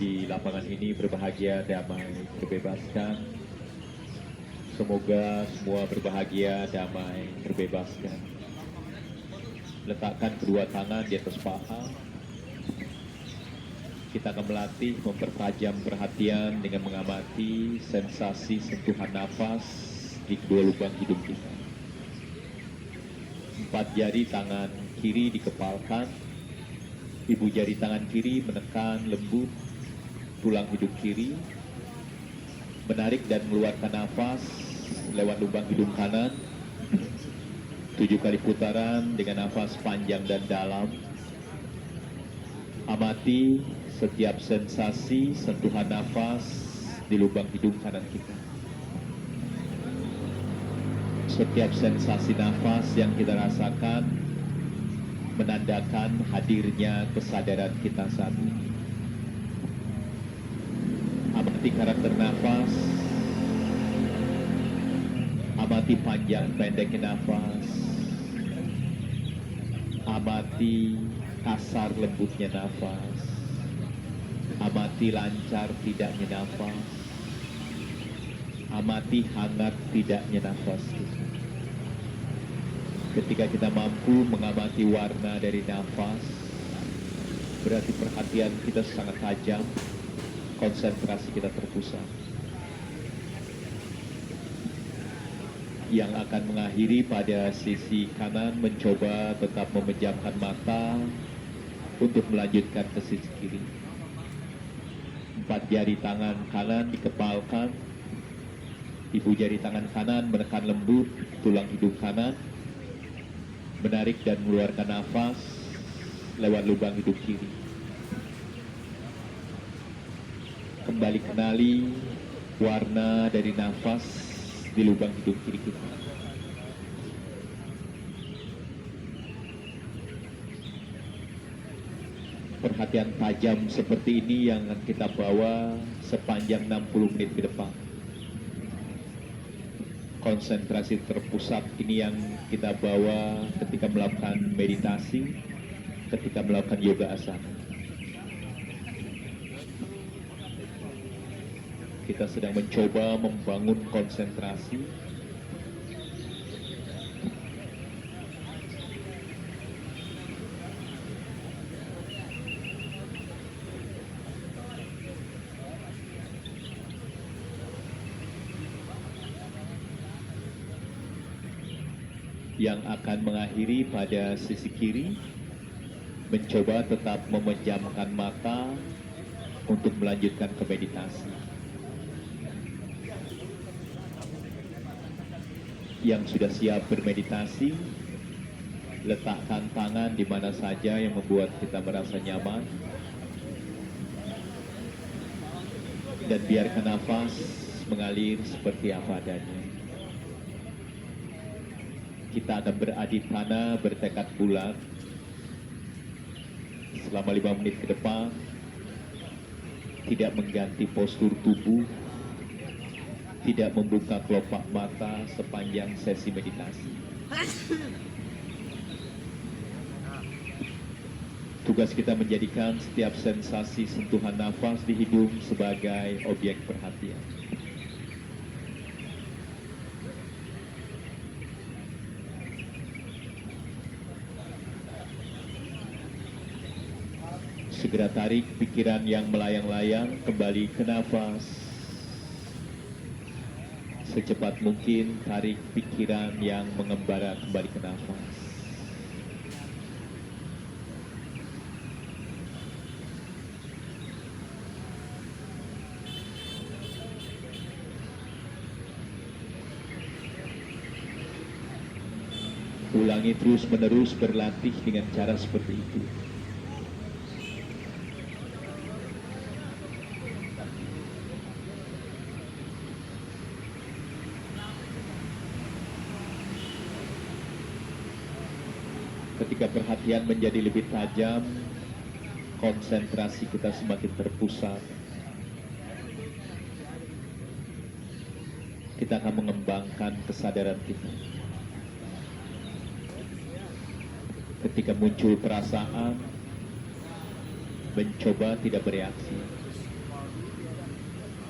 di lapangan ini berbahagia, damai, terbebaskan. Semoga semua berbahagia, damai, terbebaskan. Letakkan kedua tangan di atas paha. Kita akan melatih mempertajam perhatian dengan mengamati sensasi sentuhan nafas di kedua lubang hidung kita. 4 jari tangan kiri dikepalkan. Ibu jari tangan kiri menekan lembut tulang hidung kiri. Menarik dan mengeluarkan nafas lewat lubang hidung kanan. 7 kali putaran dengan nafas panjang dan dalam. Amati setiap sensasi sentuhan nafas di lubang hidung kanan kita. Setiap sensasi nafas yang kita rasakan menandakan hadirnya kesadaran kita saat ini. Amati karakter nafas, amati panjang pendeknya nafas, amati kasar lembutnya nafas, amati lancar tidaknya nafas, amati hangat tidaknya nafas kita. Ketika kita mampu mengamati warna dari nafas, berarti perhatian kita sangat tajam, konsentrasi kita terpusat. Yang akan mengakhiri pada sisi kanan mencoba tetap memejamkan mata untuk melanjutkan ke sisi kiri. 4 jari tangan kanan dikepalkan. Ibu jari tangan kanan menekan lembut tulang hidung kanan. Menarik dan mengeluarkan nafas lewat lubang hidung kiri. Kembali kenali warna dari nafas di lubang hidung kiri kita. Perhatian tajam seperti ini yang akan kita bawa sepanjang 60 menit ke depan. Konsentrasi terpusat ini yang kita bawa ketika melakukan meditasi, ketika melakukan yoga asana. Kita sedang mencoba membangun konsentrasi. Yang akan mengakhiri pada sisi kiri, mencoba tetap memejamkan mata untuk melanjutkan ke meditasi. Yang sudah siap bermeditasi, letakkan tangan di mana saja yang membuat kita merasa nyaman. Dan biarkan nafas mengalir seperti apa adanya. Kita akan beradipana, bertekad bulat selama 5 menit ke depan, tidak mengganti postur tubuh, tidak membuka kelopak mata sepanjang sesi meditasi. Tugas kita menjadikan setiap sensasi sentuhan nafas di hidung sebagai objek perhatian. Segera tarik pikiran yang melayang-layang kembali ke nafas. Secepat mungkin tarik pikiran yang mengembara kembali ke nafas. Ulangi terus-menerus berlatih dengan cara seperti itu. Ketika perhatian menjadi lebih tajam, konsentrasi kita semakin terpusat. Kita akan mengembangkan kesadaran kita. Ketika muncul perasaan, mencoba tidak bereaksi.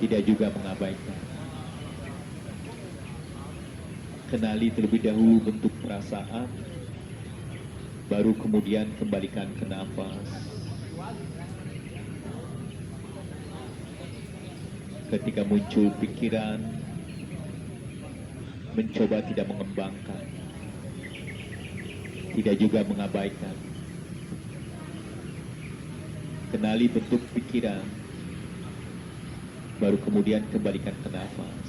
tidak juga mengabaikan. Kenali terlebih dahulu bentuk perasaan, baru kemudian kembalikan ke nafas. Ketika muncul pikiran, mencoba tidak mengembangkan, tidak juga mengabaikan. Kenali bentuk pikiran, baru kemudian kembalikan ke nafas.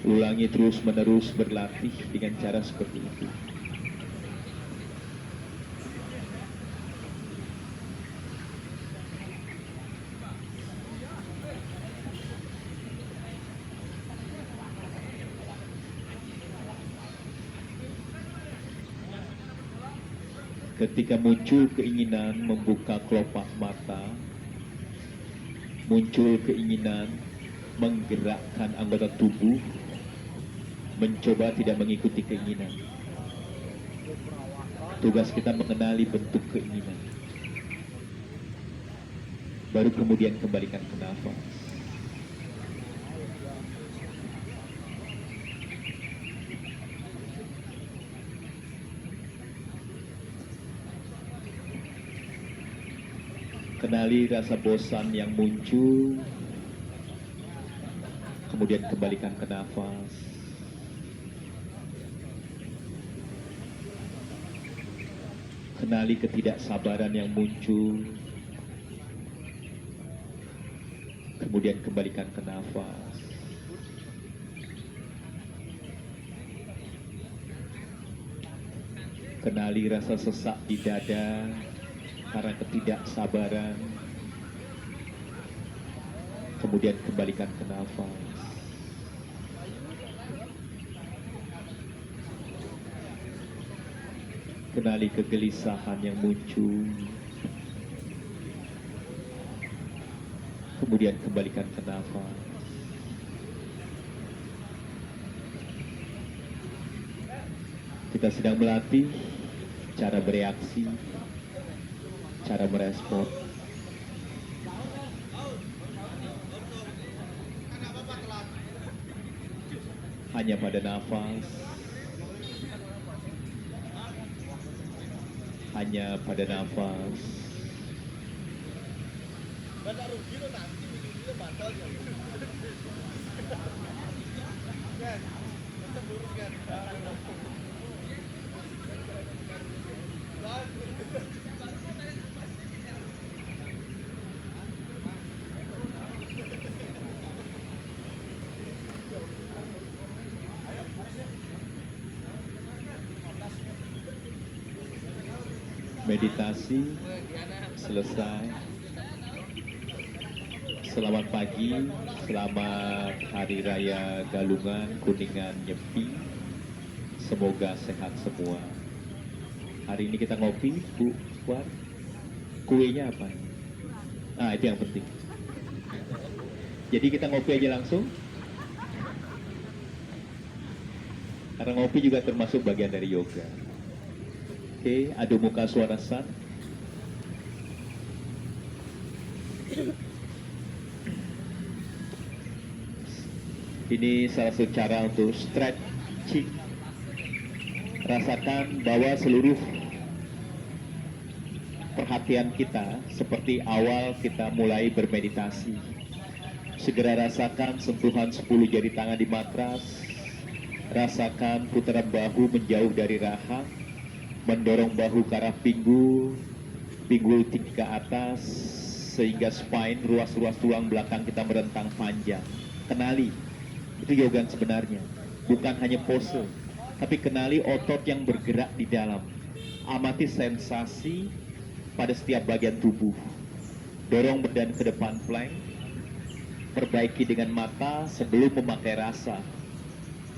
Ulangi terus-menerus berlatih dengan cara seperti itu. Ketika muncul keinginan membuka kelopak mata, muncul keinginan menggerakkan anggota tubuh, mencoba tidak mengikuti keinginan. Tugas kita mengenali bentuk keinginan. Baru kemudian kembalikan ke nafas. Kenali rasa bosan yang muncul, kemudian kembalikan ke nafas. Kenali ketidaksabaran yang muncul, kemudian kembalikan ke nafas. Kenali rasa sesak di dada karena ketidaksabaran, kemudian kembalikan ke nafas. Kenali kegelisahan yang muncul, kemudian kembalikan ke nafas. Kita sedang melatih cara bereaksi, cara merespon. Hanya pada nafas, hanya pada nafas. Meditasi selesai. Selamat pagi, selamat Hari Raya Galungan, Kuningan, Nyepi. Semoga sehat semua. Hari ini kita ngopi, Bu Puan. Kuenya apa? Ah, itu yang penting. Jadi kita ngopi aja langsung. Karena ngopi juga termasuk bagian dari yoga. Oke, adu muka suara sat. Ini salah satu cara untuk stretching. Rasakan bahwa seluruh perhatian kita seperti awal kita mulai bermeditasi. Segera rasakan sentuhan 10 jari tangan di matras. Rasakan putaran bahu menjauh dari rahang, mendorong bahu ke arah pinggul, pinggul tinggi ke atas, sehingga spine, ruas-ruas tulang belakang kita merentang panjang. Kenali, itu yoga yang sebenarnya. Bukan hanya pose, tapi kenali otot yang bergerak di dalam. Amati sensasi pada setiap bagian tubuh. Dorong badan ke depan plank, perbaiki dengan mata sebelum memakai rasa.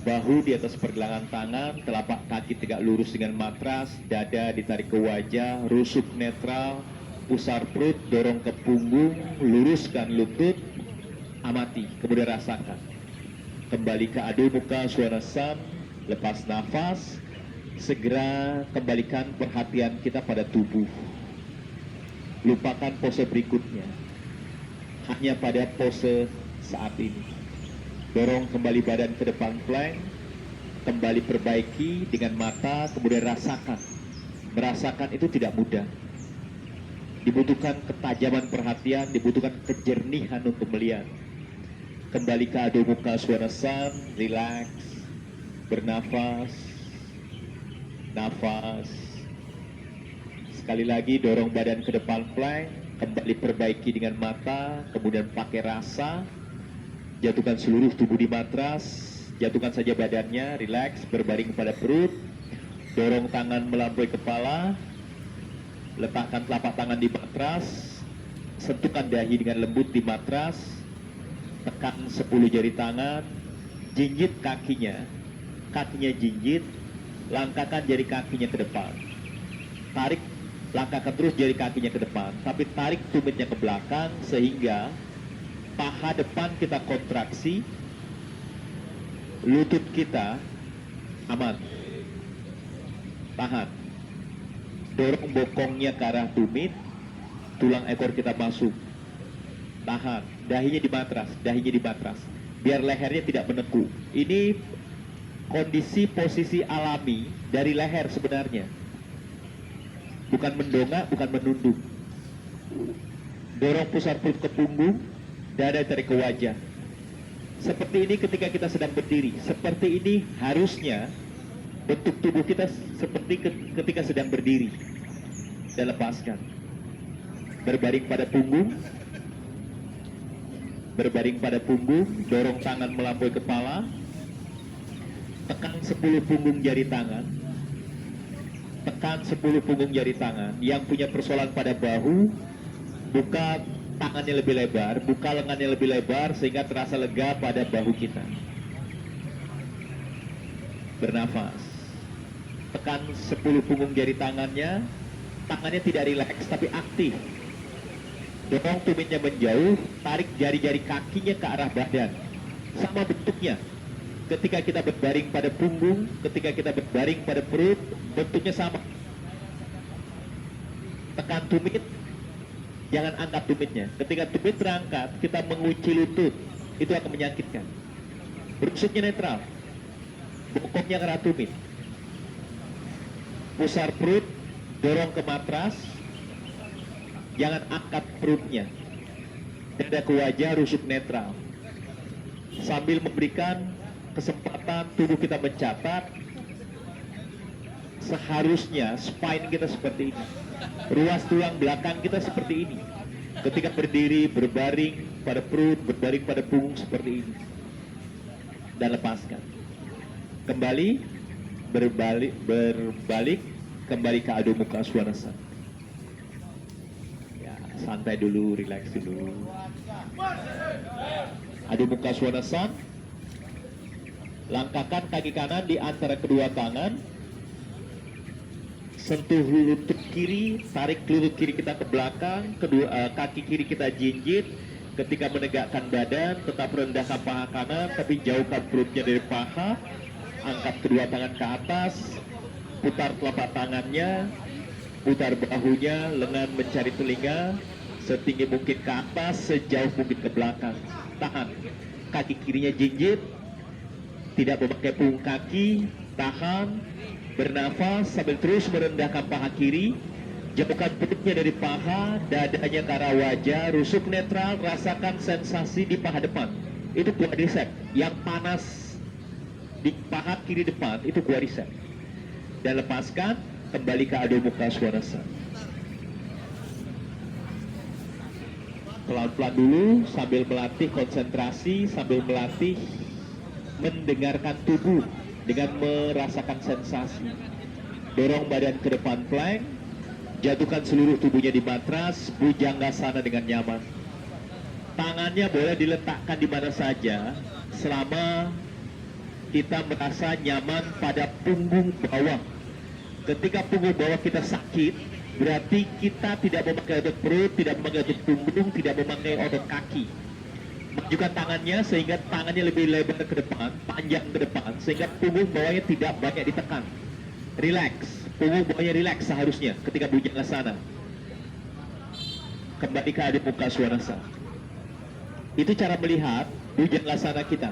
Bahu di atas pergelangan tangan, telapak kaki tegak lurus dengan matras, dada ditarik ke wajah, rusuk netral, pusar perut, dorong ke punggung, luruskan lutut, amati, kemudian rasakan. Kembali ke adu muka suara sam, lepas nafas, segera kembalikan perhatian kita pada tubuh. Lupakan pose berikutnya. hanya pada pose saat ini. Dorong kembali badan ke depan plank, kembali perbaiki dengan mata, kemudian rasakan. Merasakan itu tidak mudah. Dibutuhkan ketajaman perhatian, dibutuhkan kejernihan untuk melihat. Kembali ke Adho Mukha Svanasana, relax, bernafas, nafas. Sekali lagi dorong badan ke depan plank, kembali perbaiki dengan mata, kemudian pakai rasa, jatuhkan seluruh tubuh di matras, jatuhkan saja badannya, relax, berbaring pada perut, dorong tangan melampaui kepala, letakkan telapak tangan di matras, sentuhkan dahi dengan lembut di matras, tekan 10 jari tangan, jinjit kakinya jinjit, langkahkan jari kakinya ke depan, tarik, langkahkan terus jari kakinya ke depan, tapi tarik tumitnya ke belakang sehingga paha depan kita kontraksi, lutut kita aman, tahan, dorong bokongnya ke arah tumit, tulang ekor kita masuk, tahan, dahinya di matras, biar lehernya tidak menekuk. Ini kondisi posisi alami dari leher sebenarnya, bukan mendongak, bukan menunduk. Dorong pusar perut ke punggung, dada tarik ke wajah. Seperti ini ketika kita sedang berdiri, seperti ini harusnya bentuk tubuh kita seperti ketika sedang berdiri. Dan lepaskan. Berbaring pada punggung, dorong tangan melampaui kepala, tekan 10 punggung jari tangan, yang punya persoalan pada bahu, buka tangannya lebih lebar, buka lengannya lebih lebar sehingga terasa lega pada bahu kita. Bernafas, tekan 10 punggung jari tangannya tidak rileks tapi aktif. Dorong tumitnya menjauh, tarik jari-jari kakinya ke arah badan. Sama bentuknya. Ketika kita berbaring pada punggung, ketika kita berbaring pada perut, bentuknya sama. Tekan tumit, jangan angkat tumitnya. Ketika tumit terangkat, kita mengunci lutut, itu akan menyakitkan. Berusutnya netral, bokongnya ke arah tumit. Pusar perut, dorong ke matras, jangan angkat perutnya. Dada ke wajah, rusuk netral. Sambil memberikan kesempatan tubuh kita mencatat, seharusnya spine kita seperti ini, ruas tulang belakang kita seperti ini. Ketika berdiri, berbaring pada perut, berbaring pada punggung seperti ini. Dan lepaskan. Kembali, berbalik, kembali ke Adho Mukha Svanasana. Ya, santai dulu, relax dulu. Adho Mukha Svanasana. Langkahkan kaki kanan di antara kedua tangan, sentuh lutut kiri, tarik lutut kiri kita ke belakang, kaki kiri kita jinjit. Ketika menegakkan badan, tetap rendahkan paha kanan, tapi jauhkan perutnya dari paha. Angkat kedua tangan ke atas, putar telapak tangannya, putar bahunya, lengan mencari telinga, setinggi mungkin ke atas, sejauh mungkin ke belakang. Tahan, kaki kirinya jinjit, tidak memakai punggung kaki, tahan, bernafas sambil terus merendahkan paha kiri, jauhkan perutnya dari paha, dadanya ke arah wajah, rusuk netral, rasakan sensasi di paha depan. Itu quadriceps, yang panas di paha kiri depan, itu quadriceps. Dan lepaskan, kembali ke Adho Mukha Svanasana. Pelan-pelan dulu, sambil melatih konsentrasi, sambil melatih mendengarkan tubuh dengan merasakan sensasi. Dorong badan ke depan plank, jatuhkan seluruh tubuhnya di matras, bhujangasana dengan nyaman. Tangannya boleh diletakkan di mana saja selama kita merasa nyaman pada punggung bawah. Ketika punggung bawah kita sakit, berarti kita tidak memakai otot perut, tidak memakai otot punggung, tidak memakai otot kaki. Majukan tangannya sehingga tangannya lebih lebar ke depan, panjang ke depan, sehingga punggung bawahnya tidak banyak ditekan. Relax, punggung bawahnya relax seharusnya ketika bhujangasana. Kembali ke Adho Mukha Svanasana. Itu cara melihat Bhujangasana kita.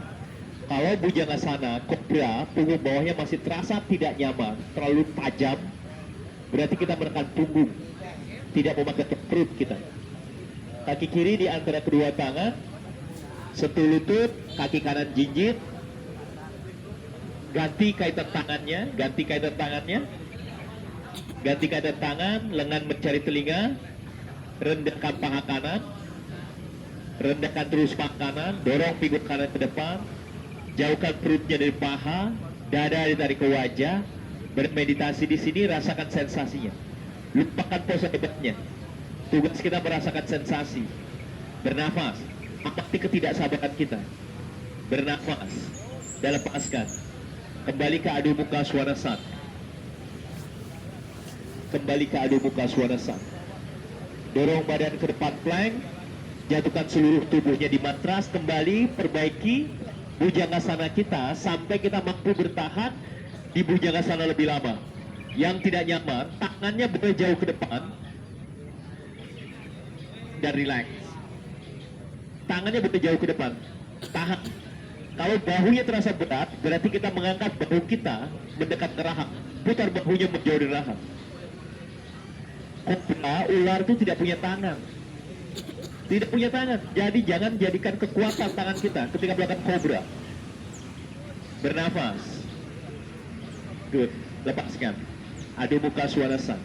Kalau Bhujangasana kobra, punggung bawahnya masih terasa tidak nyaman, terlalu tajam, berarti kita menekan punggung, tidak memakai perut kita. Kaki kiri di antara kedua tangan, sentuh lutut, kaki kanan jinjit, ganti kaitan tangannya, ganti kaitan tangan, lengan mencari telinga, rendahkan paha kanan, rendahkan terus paha kanan, dorong pinggul kanan ke depan, jauhkan perutnya dari paha, dada ditarik ke wajah, bermeditasi di sini, rasakan sensasinya. Lupakan pose hebatnya. Tugas kita merasakan sensasi. Bernafas, amati ketidaksabaran kita. Bernafas, dan lepaskan. Kembali ke Adho Mukha Svanasana. Kembali ke Adho Mukha Svanasana. Dorong badan ke depan plank, jatuhkan seluruh tubuhnya di matras, kembali perbaiki Bhujangasana kita sampai kita mampu bertahan di Bhujangasana lebih lama. Yang tidak nyaman, tangannya boleh jauh ke depan dan relax. Tangannya boleh jauh ke depan, tahan. Kalau bahunya terasa berat, berarti kita mengangkat bahu kita mendekat ke rahang. Putar bahunya menjauh dari rahang. Kobra, ular itu tidak punya tangan. Tidak punya tangan. Jadi jangan jadikan kekuatan tangan kita ketika melakukan kobra. Bernafas. Good. Lepaskan. Adho Mukha Svanasana.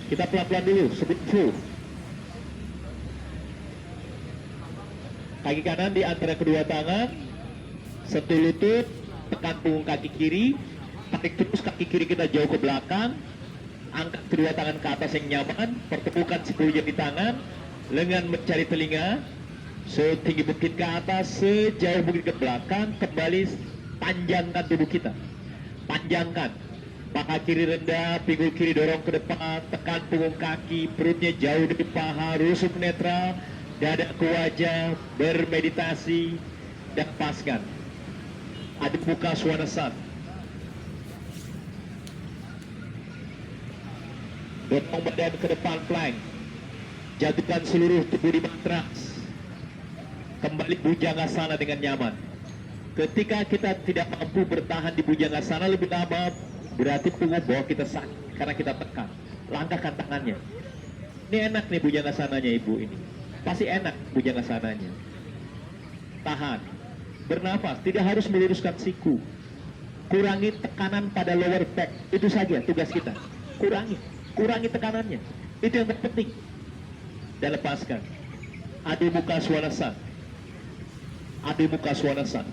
Kita pelan-pelan dulu. Sebut full. Kaki kanan di antara kedua tangan. Sentuh lutut. Tekan punggung kaki kiri. Tarik terus kaki kiri kita jauh ke belakang. Angkat kedua tangan ke atas yang nyaman, pertemukan siku jari tangan, lengan mencari telinga, setinggi mungkin ke atas, sejauh mungkin ke belakang, kembali panjangkan tubuh kita. Panjangkan, paha kiri rendah, pinggul kiri dorong ke depan, tekan punggung kaki, perutnya jauh dari paha, rusuk netra, dada ke wajah, bermeditasi, dan lepaskan. Adho Mukha Svanasana. Dorong badan ke depan plank. Jatuhkan seluruh tubuh di matras. Kembali Bhujangasana dengan nyaman. Ketika kita tidak mampu bertahan di Bhujangasana lebih lama, berarti punggung bawah kita sakit karena kita tekan. Langkahkan tangannya. Ini enak nih Bhujangasananya ibu ini. Pasti enak Bhujangasananya. Tahan. Bernafas. Tidak harus meluruskan siku. Kurangi tekanan pada lower back. Itu saja tugas kita. Kurangi tekanannya. Itu yang terpenting. Dan lepaskan. Adho Mukha Svanasana. Adho Mukha Svanasana.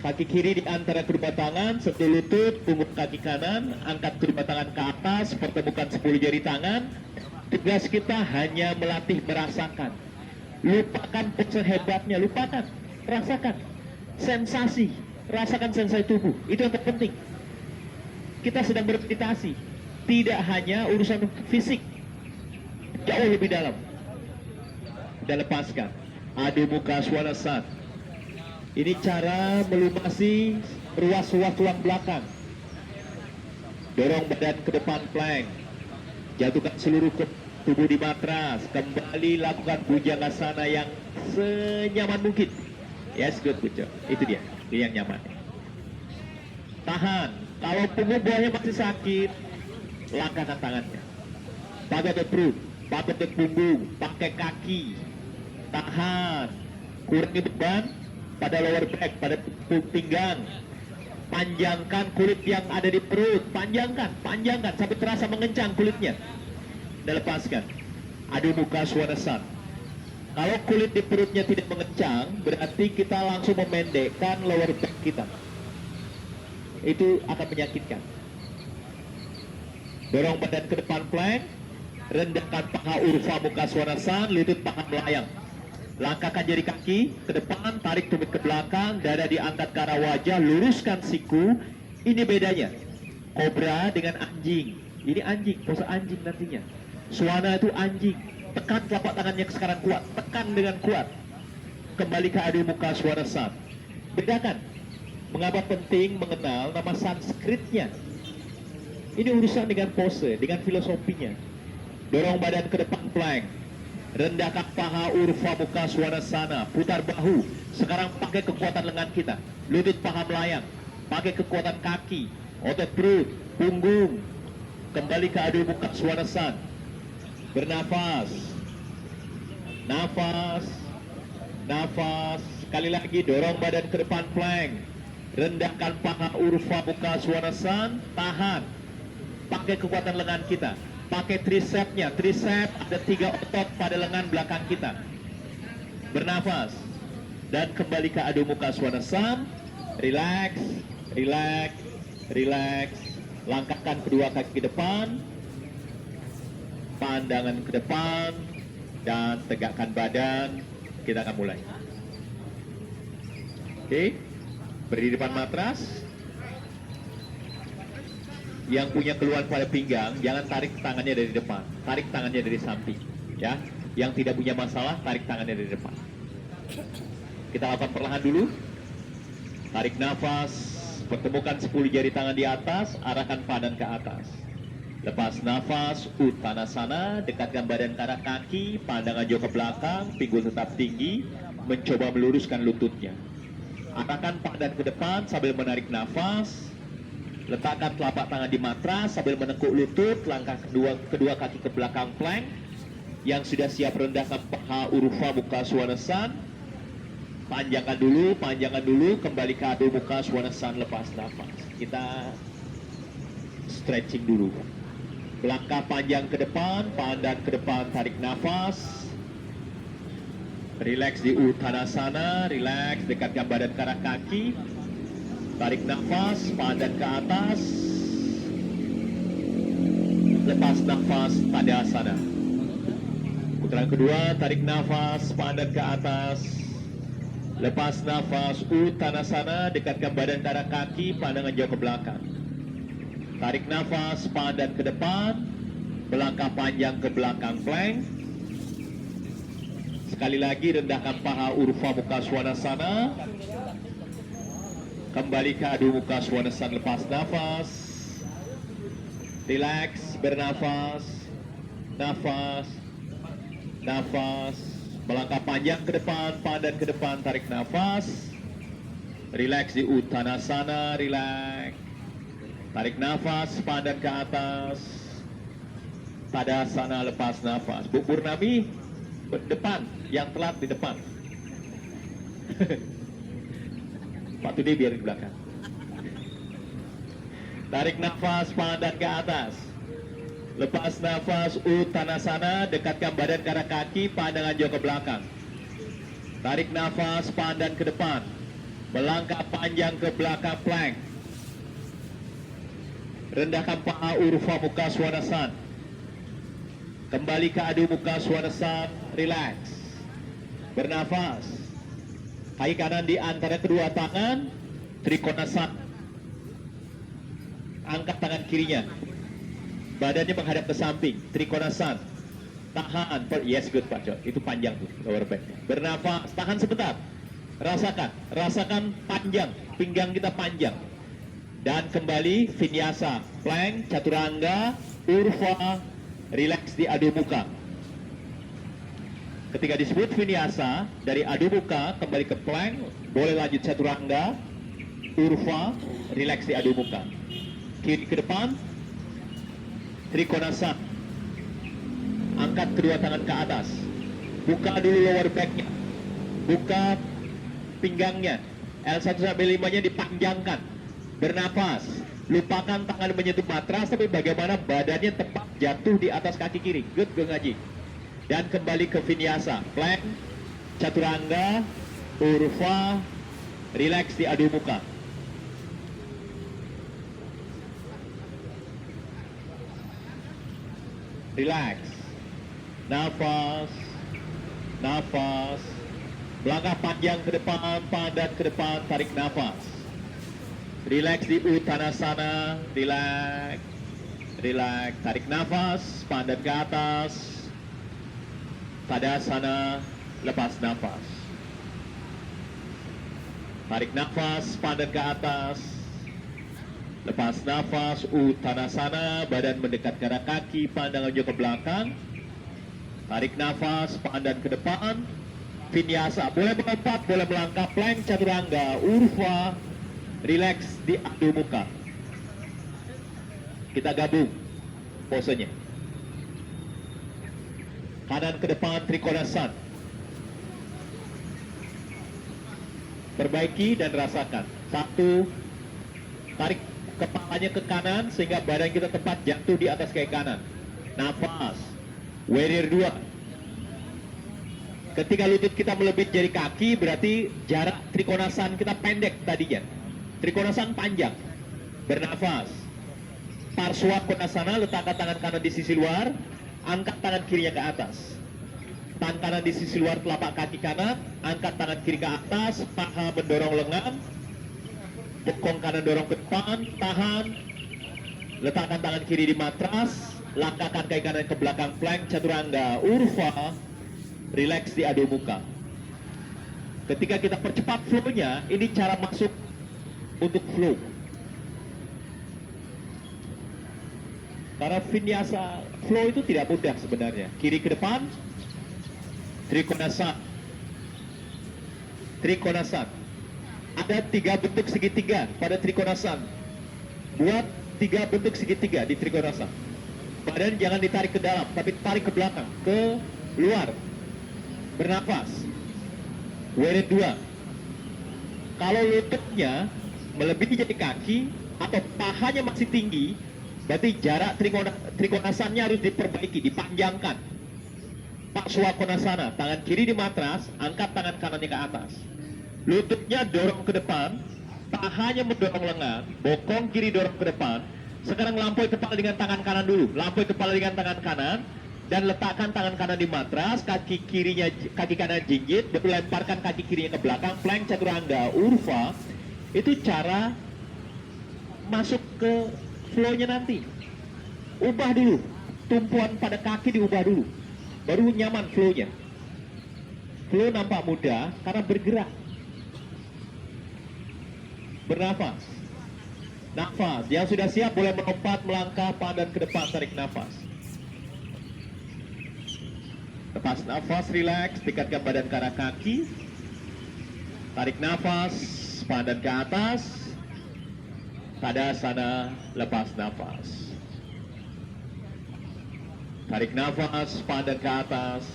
Kaki kiri di antara kedua tangan, sentuh lutut, punggung kaki kanan, angkat kedua tangan ke atas, pertemukan 10 jari tangan. Tugas kita hanya melatih merasakan. Lupakan pose hebatnya, lupakan. Rasakan sensasi, rasakan sensasi tubuh. Itu yang terpenting. Kita sedang bermeditasi, tidak hanya urusan fisik, jauh lebih dalam. Dan lepaskan. Adho Mukha Svanasana. Ini cara melumasi ruas-ruas tulang belakang. Dorong badan ke depan plank. Jatuhkan seluruh tubuh di matras. Kembali lakukan Bhujangasana yang senyaman mungkin. Yes, good job. Itu dia, yang nyaman. Tahan. Kalau punggung bawahnya masih sakit, langkahkan tangannya. Pakai perut, pakai punggung, pakai kaki. Tahan. Kurangi beban pada lower back, pada pinggang. Panjangkan kulit yang ada di perut. Panjangkan sampai terasa mengencang kulitnya. Dan lepaskan. Adho Mukha Svanasana. Kalau kulit di perutnya tidak mengencang, berarti kita langsung memendekkan lower back kita. Itu akan menyakitkan. Dorong badan ke depan plank, rendahkan paha Urdhva Mukha Svanasana, lutut paha melayang. Langkahkan jari kaki ke depan, tarik tumit ke belakang, dada diangkat ke arah wajah, luruskan siku. Ini bedanya kobra dengan anjing. Ini anjing, pose anjing nantinya. Swana itu anjing. Tekan telapak tangannya sekarang kuat, tekan dengan kuat. Kembali ke Adho Mukha Svanasana. Bedakan. Mengapa penting mengenal nama Sanskritnya? Ini urusan dengan pose, dengan filosofinya. Dorong badan ke depan plank. Rendahkan paha, urfa muka swanasana. Putar bahu. Sekarang pakai kekuatan lengan kita. Lutut paha melayang. Pakai kekuatan kaki, otot perut, punggung. Kembali ke adu muka swanasana. Bernafas. Nafas. Nafas. Sekali lagi dorong badan ke depan plank. Rendahkan paha, urfa muka swanasana. Tahan. Pakai kekuatan lengan kita. Pakai tricepnya. Tricep ada 3 otot pada lengan belakang kita. Bernafas. Dan kembali ke adu muka swanasana. Relax. Relax. Relax. Langkahkan kedua kaki ke depan. Pandangan ke depan. Dan tegakkan badan. Kita akan mulai. Oke. Berdiri di depan matras. Yang punya keluhan pada pinggang, jangan tarik tangannya dari depan, tarik tangannya dari samping, ya. Yang tidak punya masalah, tarik tangannya dari depan. Kita lakukan perlahan dulu. Tarik nafas, pertemukan 10 jari tangan di atas, arahkan badan ke atas. Lepas nafas, uttanasana, dekatkan badan ke arah kaki, pandangan jauh ke belakang, pinggul tetap tinggi, mencoba meluruskan lututnya. Arahkan badan ke depan sambil menarik nafas. Letakkan telapak tangan di matras sambil menekuk lutut, langkah kedua kaki ke belakang plank. Yang sudah siap rendahkan paha, urfa muka swanasana. Panjangkan dulu, kembali ke adu muka swanasana, lepas nafas. Kita stretching dulu. Langkah panjang ke depan, pandang ke depan, tarik nafas. Relax di uttanasana, relax, dekatkan badan ke arah kaki. Tarik nafas, pandang ke atas. Lepas nafas, tadasana. Putaran kedua, tarik nafas, pandang ke atas. Lepas nafas, uttanasana, dekatkan badan ke arah kaki, pandangan jauh ke belakang. Tarik nafas, pandang ke depan. Melangkah panjang ke belakang plank. Sekali lagi, rendahkan paha, urfa muka swanasana. Kembali ke adu muka swanasana, lepas nafas. Relax, bernafas. Nafas. Nafas. Melangkah panjang ke depan, pandang ke depan, tarik nafas. Relax di uttanasana, relax. Tarik nafas, pandang ke atas. Tadasana, lepas nafas. Bu Purnami, depan, yang telat di depan. Pak Tudi biar di belakang. Tarik nafas, pandang ke atas. Lepas nafas, uttanasana, dekatkan badan ke arah kaki, pandangan jauh ke belakang. Tarik nafas, pandang ke depan. Melangkah panjang ke belakang plank. Rendahkan paha, urfa muka swanasana. Kembali ke adu muka swanasana, relax. Bernafas. Kaki kanan di antara kedua tangan, trikonasana. Angkat tangan kirinya. Badannya menghadap ke samping, trikonasana. Tahan, yes good Pak Jo. Itu panjang tuh, lower back. Bernafas, tahan sebentar. Rasakan panjang, pinggang kita panjang. Dan kembali vinyasa, plank, chaturanga, urva, relax di adu muka. Ketika disebut vinyasa, dari adu muka kembali ke plank, boleh lanjut chaturanga, urva, relax di adu muka. Kiri ke depan, trikonasana. Angkat kedua tangan ke atas. Buka dulu lower back-nya. Buka pinggangnya. L1 sampai 5-nya dipanjangkan. Bernafas. Lupakan tangan menyentuh matras, tapi bagaimana badannya tepat jatuh di atas kaki kiri. Good, Gung Haji. Dan kembali ke vinyasa, plank, chaturanga, urva, relax di adu muka. Relax. Nafas. Nafas. Melangkah panjang ke depan, pandang ke depan, tarik nafas. Relax di uttanasana, relax. Relax, tarik nafas, pandang ke atas. Tadasana, lepas nafas. Tarik nafas, pandang ke atas. Lepas nafas, Uttanasana, badan mendekat ke arah kaki, pandangan juga ke belakang. Tarik nafas, pandan ke depan. Vinyasa, boleh melompat, boleh melangkah, plank chaturanga, urva, relax di Adho Mukha. Kita gabung posenya. Kanan ke depan, Trikonasana. Perbaiki dan rasakan. 1, tarik kepalanya ke kanan sehingga badan kita tepat jatuh di atas kaki kanan. Nafas. Warrior 2. Ketika lutut kita melebihi jari kaki, berarti jarak Trikonasana kita pendek tadinya. Trikonasana panjang. Bernafas. Parswa Konasana, letakkan tangan kanan di sisi luar, angkat tangan kirinya ke atas. Tangan kanan di sisi luar telapak kaki kanan, angkat tangan kiri ke atas, paha mendorong lengan, bokong kanan dorong ke depan, tahan, letakkan tangan kiri di matras, langkahkan kaki kanan ke belakang, plank chaturanga, urva, relax di Adho Mukha. Ketika kita percepat flow-nya, ini cara masuk untuk flow. Karena vinyasa flow itu tidak mudah sebenarnya. Kiri ke depan, Trikonasana. Trikonasana. Ada 3 bentuk segitiga pada Trikonasana. Buat 3 bentuk segitiga di Trikonasana. Badan jangan ditarik ke dalam, tapi tarik ke belakang, ke luar. Bernafas. Warrior 2. Kalau lututnya melebihi jari kaki atau pahanya masih tinggi, berarti jarak Trikonasana harus diperbaiki, dipanjangkan. Parswa Konasana, tangan kiri di matras, angkat tangan kanannya ke atas. Lututnya dorong ke depan, pahanya mendorong lengan, bokong kiri dorong ke depan. Sekarang lampaui kepala dengan tangan kanan dulu, lampaui kepala dengan tangan kanan, dan letakkan tangan kanan di matras, kaki kanan jinjit, dan lemparkan kaki kirinya ke belakang, plank chaturanga, urva. Itu cara masuk ke flow-nya nanti. Ubah dulu, tumpuan pada kaki diubah dulu, baru nyaman flow-nya. Flow nampak mudah karena bergerak. Bernafas. Nafas, yang sudah siap boleh melompat, melangkah, pandan ke depan, tarik nafas. Lepas nafas, relax, dekatkan badan ke arah kaki. Tarik nafas, pandan ke atas. Tadasana, lepas nafas. Tarik nafas, pandan ke atas.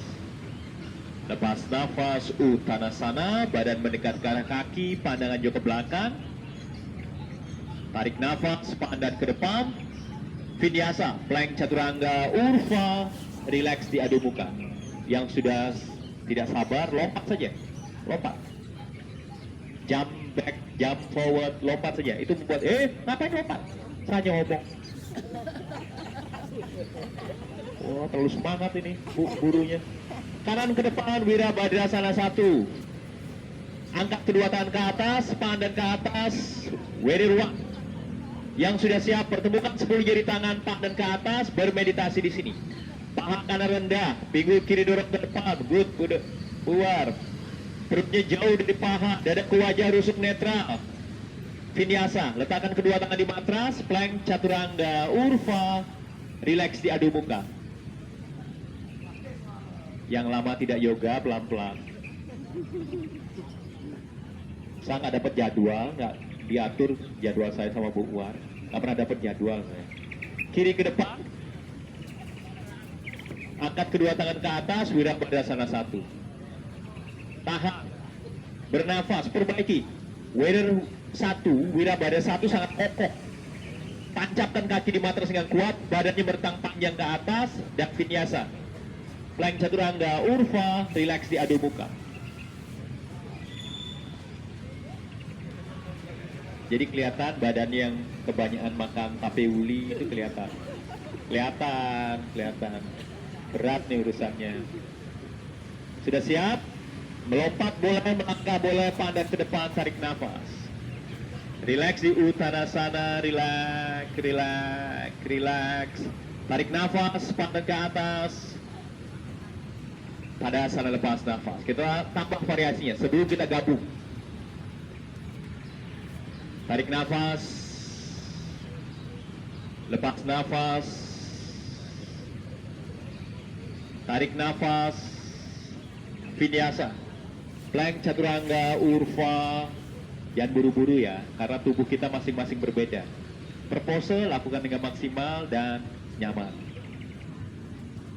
Lepas nafas, Uttanasana, badan mendekat ke arah kaki, pandangan jauh ke belakang. Tarik nafas, pandan ke depan. Vinyasa, plank chaturanga, urva, relax di Adho Mukha. Yang sudah tidak sabar, lompat saja. Lompat. Jump back, jump forward, lompat saja. Itu membuat, ngapain lompat? Saya ngomong. Wah, terlalu semangat ini gurunya. Kanan ke depan, Wirabhadrasana 1. Angkat kedua tangan ke atas, pandan ke atas, Warrior 1. Yang sudah siap, pertemukan 10 jari tangan, pandan ke atas, bermeditasi di sini. Paha kanan rendah, pinggul kiri dorong ke depan, good, keluar. Perutnya jauh dari paha, dada ke wajah, rusuk netral. Vinyasa, letakkan kedua tangan di matras, plank chaturanga, urva, relax di Adho Mukha. Yang lama tidak yoga, pelan-pelan. Saya nggak dapat jadwal, nggak diatur jadwal saya sama Bu Uar. Nggak pernah dapat jadwal saya. Kiri ke depan. Angkat kedua tangan ke atas, Wirabhadrasana 1. Tahan. Bernafas, perbaiki. Warrior 1, Wirabhadrasana 1 sangat kokoh. Tancapkan kaki di matras dengan kuat, badannya bertang panjang ke atas, dan vinyasa. Plank chaturanga, urva, relax di Adho Mukha. Jadi kelihatan badan yang kebanyakan makan tape uli itu kelihatan. Kelihatan. Berat nih urusannya. Sudah siap? Melompat boleh, melangkah boleh, pandan ke depan, tarik nafas. Relax di Uttanasana, relax. Tarik nafas, pandan ke atas. Tadasana, lepas nafas. Kita tambah variasinya sebelum kita gabung. Tarik nafas, Lepas nafas. Tarik nafas. Vinyasa. Plank chaturanga, urva. Jangan buru-buru ya, karena tubuh kita masing-masing berbeda. Per pose lakukan dengan maksimal dan nyaman.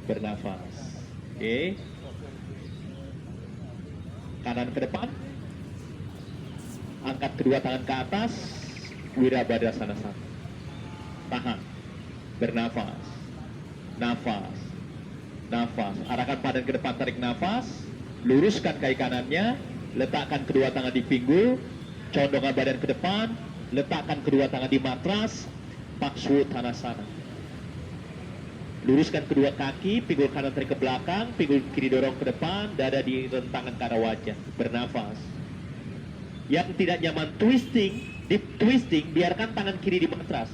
Bernafas. Oke. Kanan ke depan. Angkat kedua tangan ke atas. Wirabhadrasana 1. Tahan. Bernafas. Nafas. Nafas. Arahkan badan ke depan, tarik nafas. Luruskan kaki kanannya. Letakkan kedua tangan di pinggul. Condongkan badan ke depan. Letakkan kedua tangan di matras. Parsvottanasana. Luruskan kedua kaki, pinggul kanan tarik ke belakang, pinggul kiri dorong ke depan, dada di rentangan ke arah wajah. Bernafas. Yang tidak nyaman twisting, deep twisting, biarkan tangan kiri di matras.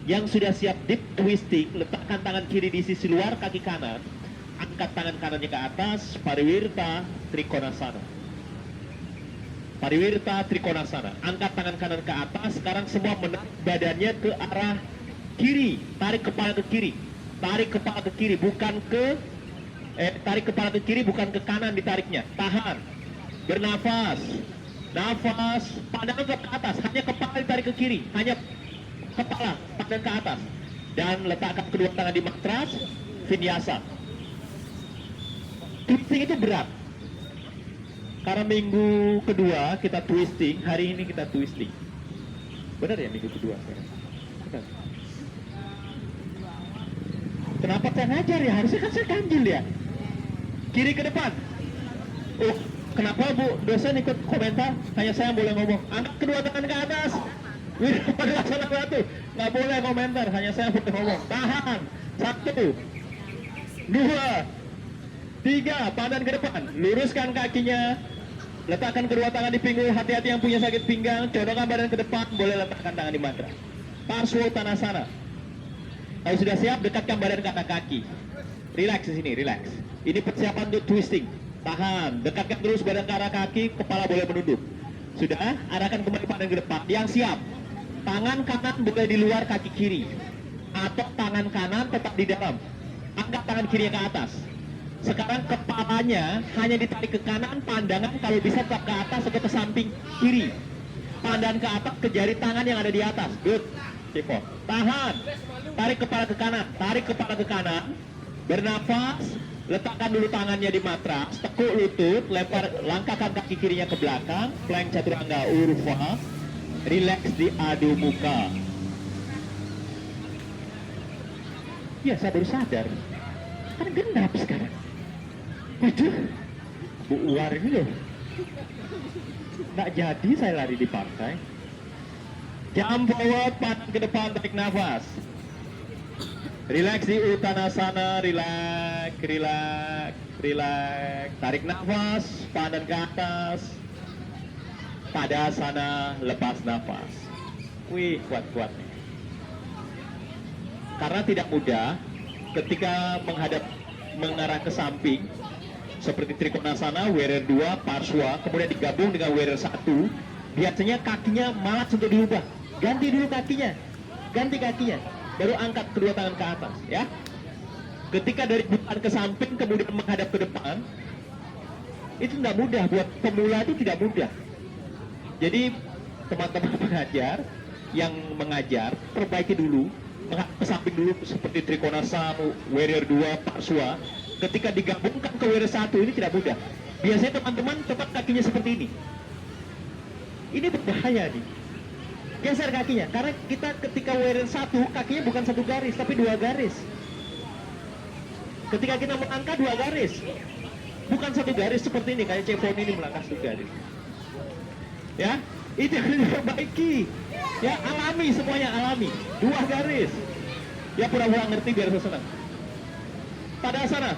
Yang sudah siap deep twisting, letakkan tangan kiri di sisi luar kaki kanan. Angkat tangan kanannya ke atas, pariwirta trikonasana. Pariwirta trikonasana. Angkat tangan kanan ke atas, sekarang semua menarik badannya ke arah kiri. Tarik kepala ke kiri. Tarik kepala ke kiri, bukan ke tarik kepala ke kiri, bukan ke kanan ditariknya. Tahan. Bernafas. Nafas, pandangan ke atas, hanya kepala ditarik ke kiri, hanya kepala, pandang ke atas. Dan letakkan kedua tangan di matras, vinyasa. Twisting itu berat. Karena minggu kedua kita twisting, hari ini kita twisting. Benar ya minggu kedua? Benar. Kenapa saya ngajar ya? Harusnya kan saya ganjil ya. Kiri ke depan. Oh, kenapa Bu dosen ikut komentar? Hanya saya yang boleh ngomong. Angkat kedua tangan ke atas. Wirabhadrasana 1. Nggak boleh komentar, hanya saya boleh ngomong. Tahan. 1, 2, 3. Badan ke depan. Luruskan kakinya. Letakkan kedua tangan di pinggul. Hati-hati yang punya sakit pinggang. Condongkan badan ke depan. Boleh letakkan tangan di mantra. Parsvottanasana. Kalau sudah siap, dekatkan badan ke atas kaki. Relax di sini, relax. Ini persiapan untuk twisting. Tahan, dekatkan terus badan ke arah kaki, kepala boleh menunduk. Sudah, arahkan kembali badan ke depan. Yang siap, tangan kanan boleh di luar kaki kiri. Atau tangan kanan tetap di dalam. Angkat tangan kiri ke atas. Sekarang kepalanya hanya ditarik ke kanan, pandangan kalau bisa tetap ke atas atau ke samping kiri. Pandangan ke atas, ke jari tangan yang ada di atas. Good. Tipo. Tahan. Tarik kepala ke kanan. Tarik kepala ke kanan. Bernafas. Letakkan dulu tangannya di matras. Tekuk lutut. Lempar, langkahkan kaki kirinya ke belakang. Plank chaturanga urva. Relax di adu muka. Ya, saya baru sadar. Kan genap sekarang. Waduh. Bu Uwar ini loh. Nggak jadi saya lari di partai. Jump forward, pandang ke depan, tarik nafas. Relax di Uttanasana, relax, relax, relax. Tarik nafas, pandang ke atas. Tadasana, lepas nafas. Wih, kuat-kuat. Karena tidak mudah ketika mengarah ke samping seperti Trikonasana, warrior 2, Parswa, kemudian digabung dengan warrior 1, biasanya kakinya malas untuk diubah. Ganti dulu kakinya, ganti kakinya, baru angkat kedua tangan ke atas, ya. Ketika dari depan ke samping kemudian menghadap ke depan, itu tidak mudah, buat pemula itu tidak mudah. Jadi teman-teman pengajar yang mengajar, perbaiki dulu, menghadap ke samping dulu seperti Trikonasana, warrior 2, Parswa. Ketika digabungkan ke warrior 1 ini tidak mudah. Biasanya teman-teman tetap kakinya seperti ini. Ini berbahaya nih. Geser kakinya, karena kita ketika warrior 1 kakinya bukan satu garis tapi 2 garis. Ketika kita melangkah 2 garis, bukan satu garis seperti ini kayak Chevron ini melangkah 1 garis. Ya, itu yang diperbaiki. Ya, alami semuanya, alami. 2 garis. Ya pura-pura ngerti biar saya senang. Tadasana.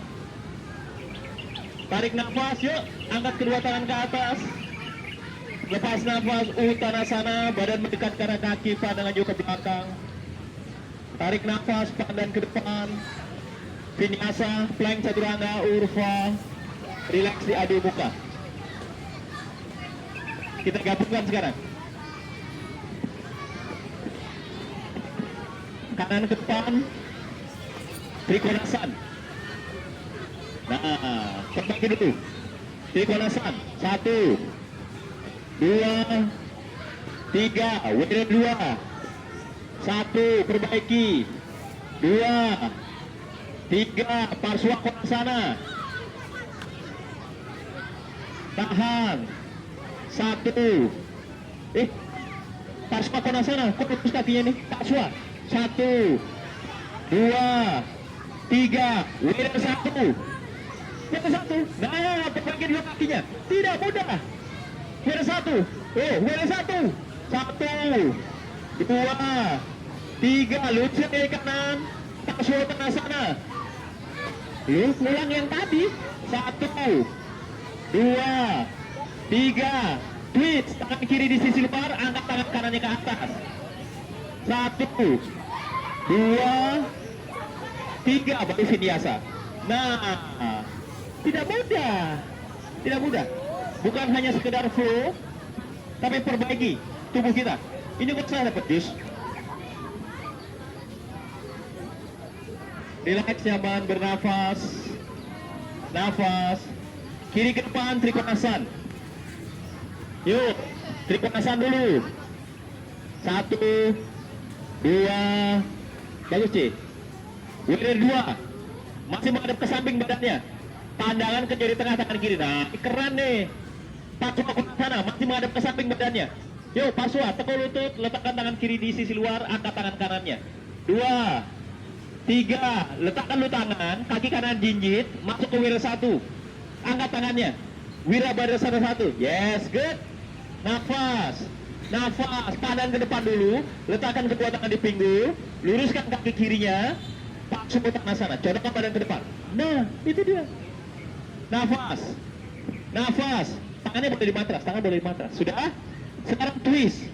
Tarik nafas, yuk. Angkat kedua tangan ke atas. Lepas nafas, Uttanasana, badan mendekat ke arah kaki, pandangan juga ke belakang. Tarik nafas, pandang ke depan. Vinyasa, plank chaturanga, urva. Relax di adu muka. Kita gabungkan sekarang. kanan ke depan, Trikonasan. Nah, perbaiki dulu. Trikonasan, 1, 2, 3, Wira 2, 1, perbaiki, 2, 3, Parswa Konasana, tahan, 1, Parswa Konasana, kok lurus kakinya nih, Parswa, 1, 2, 3, Wira 1, Wira 1, nah perbaiki dulu kakinya, tidak mudah, Wira 1, Wira 1, 1, 2, 3, lucu dari kanan, Parswa Konasana, ulang yang tadi, 1, 2, 3, twist, tangan kiri di sisi luar, angkat tangan kanannya ke atas, 1, 2, 3, baru vinyasa. Nah, tidak mudah, bukan hanya sekedar flow, tapi perbaiki tubuh kita. Ini kok saya dapat jus. Relax, nyaman, bernafas, nafas, kiri ke depan, Trikonasan. Yuk, Trikonasan dulu. 1, 2, bagus Ci. Wira 2, masih menghadap ke samping badannya. Pandangan ke jari tengah tangan kiri. Nah, keren nih. Parswa Konasana, masih menghadap ke samping badannya. Yuk, Parswa, tekuk lutut, letakkan tangan kiri di sisi luar, angkat tangan kanannya. 2, 3, letakkan lu tangan, kaki kanan jinjit, masuk ke Wira 1. Angkat tangannya. Wira Badasana 1. Yes, good. Nafas, pandang ke depan dulu, letakkan kedua tangan di pinggul, luruskan kaki kirinya, Parswa Konasana, codokkan badan ke depan. Nah, itu dia. Nafas, tangannya boleh di matras, sudah? Sekarang twist,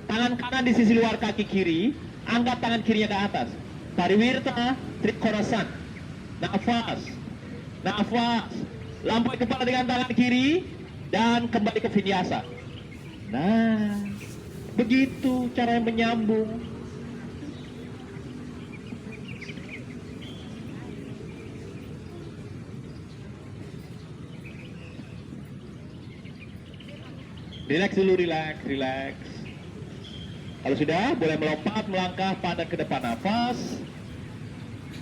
tangan kanan di sisi luar kaki kiri, angkat tangan kirinya ke atas. Pariwirta, Trikonasan. Nafas, lampaui kepala dengan tangan kiri, dan kembali ke vinyasa. Nah, begitu cara menyambung. Relax dulu, relax. Kalau sudah, boleh melompat, melangkah, pandang ke depan, nafas.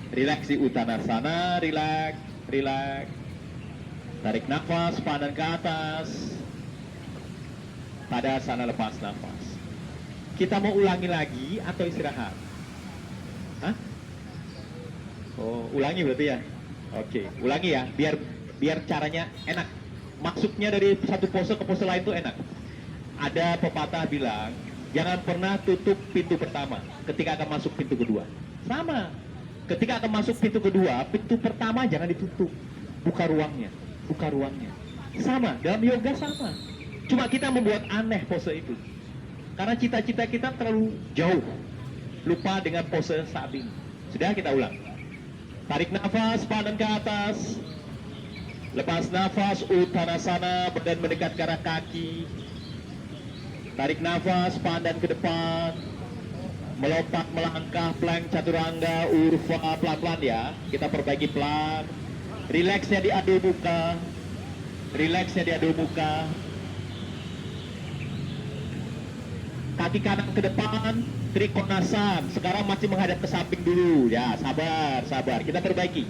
Relax di Uttanasana, relax. Tarik nafas, pandang ke atas. Pada sana lepas nafas. Kita mau ulangi lagi atau istirahat? Hah? Oh, ulangi berarti ya? Oke, ulangi ya, biar caranya enak. Masuknya dari satu pose ke pose lain itu enak. Ada pepatah bilang, jangan pernah tutup pintu pertama ketika akan masuk pintu kedua. Sama, ketika akan masuk pintu kedua, pintu pertama jangan ditutup. Buka ruangnya. Sama, dalam yoga sama. Cuma kita membuat aneh pose itu. Karena cita-cita kita terlalu jauh. Lupa dengan pose saat ini. Sudah, kita ulang. Tarik nafas, pandang ke atas. Lepas nafas, Uttanasana, badan mendekat ke arah kaki. Tarik nafas, pandang ke depan. Melompat, melangkah, plank, chaturanga, urva, pelan-pelan ya. Kita perbaiki pelan. Rileksnya di adu muka. Kaki kanan ke depan, Trikonasan. Sekarang masih menghadap ke samping dulu. Ya, sabar. Kita perbaiki.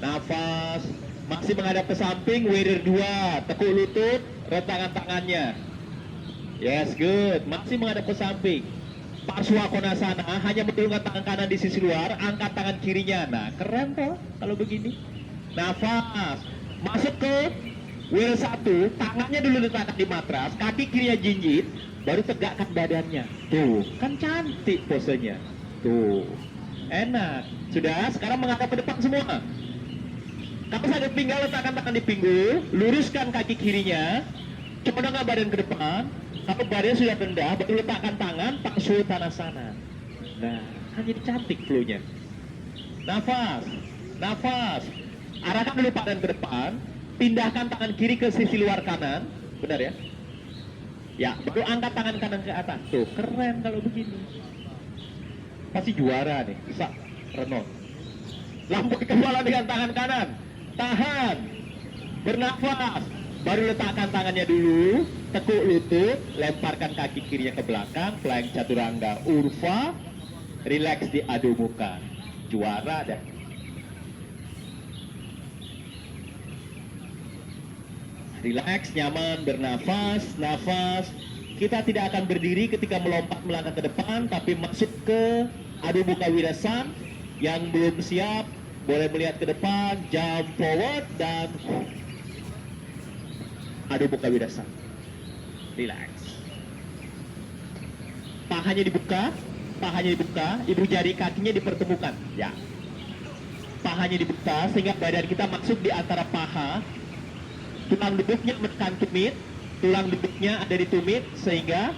Nafas, masih menghadap ke samping, Wira 2, tekuk lutut, rentangkan tangannya. Yes, good. Masih menghadap ke samping. Parswa Konasana, hanya menurunkan tangan kanan di sisi luar, angkat tangan kirinya. Nah, keren toh kalau begini. Nafas, masuk ke Wira 1, tangannya dulu letakkan di matras, kaki kirinya jinjit, baru tegakkan badannya. Tuh, kan cantik posenya. Tuh, enak. Sudah, sekarang menghadap ke depan semua. Kalau sakit pinggang, letakkan tangan di pinggul, luruskan kaki kirinya, codokkan badan ke depan. Kalau badan sudah rendah, baru letakkan tangan, Parswa Konasana. Nah, kan jadi cantik flow-nya. Nafas. Arahkan dulu badan ke depan, pindahkan tangan kiri ke sisi luar kanan, benar ya? Ya, baru angkat tangan kanan ke atas. Tuh, keren kalau begini. Pasti juara nih. Renon. Lampaui kepala dengan tangan kanan. Tahan. Bernafas. Baru letakkan tangannya dulu. Tekuk lutut. Lemparkan kaki kirinya ke belakang. Plank Chaturanga Urva. Relax di Adho Mukha. Juara dah. Relax, nyaman, bernafas, nafas. Kita tidak akan berdiri ketika melompat melangkah ke depan, tapi masuk ke Adho Mukha Virasana. Yang belum siap, boleh melihat ke depan, jump forward, dan Adho Mukha Virasana. Relax. Pahanya dibuka, ibu jari kakinya dipertemukan. Ya. Pahanya dibuka, sehingga badan kita masuk di antara paha. Tulang duduknya menekan tumit, tulang duduknya ada di tumit, sehingga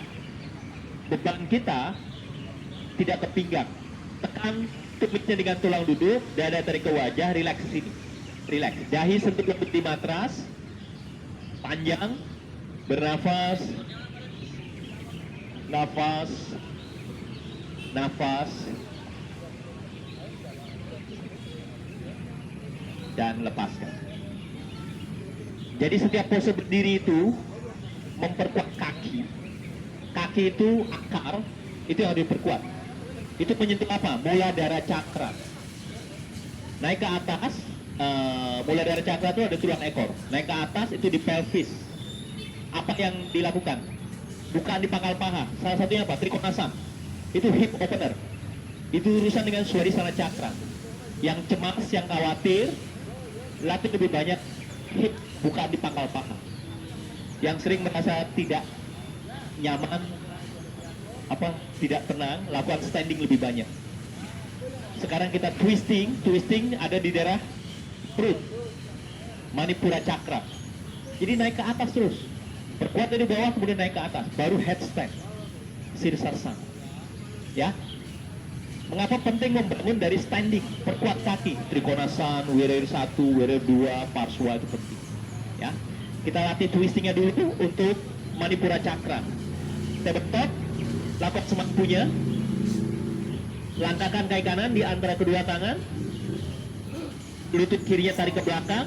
beban kita tidak ke pinggang. Tekan tumitnya dengan tulang duduk, dada tarik ke wajah, relax ke sini. Relax, dahi sentuh lembut di matras, panjang, bernafas, nafas, nafas, dan lepaskan. Jadi setiap pose berdiri itu memperkuat kaki. Kaki itu akar, itu yang harus diperkuat. Itu menyentuh apa? Muladhara cakra. Naik ke atas, muladhara cakra itu ada tulang ekor. Naik ke atas itu di pelvis. Apa yang dilakukan? Bukan di pangkal paha. Salah satunya apa? Trikonasana. Itu hip opener. Itu urusan dengan Swadhisthana cakra. Yang cemas, yang khawatir, latih lebih banyak hip, bukan di pangkal paha. Yang sering merasa tidak nyaman, tidak tenang, lakukan standing lebih banyak. Sekarang kita twisting ada di daerah perut, Manipura Cakra. Jadi naik ke atas terus, perkuat dari bawah kemudian naik ke atas, baru headstand, Sirsasana. Ya. Mengapa penting membangun dari standing? Perkuat kaki, Trikonasana, Wirir 1, Wirir 2, Parswa itu penting. Ya, kita latih twistingnya dulu untuk Manipura Cakra. Tabletop, lakukan semampunya. Langkahkan kaki kanan di antara kedua tangan. Lutut kirinya tarik ke belakang.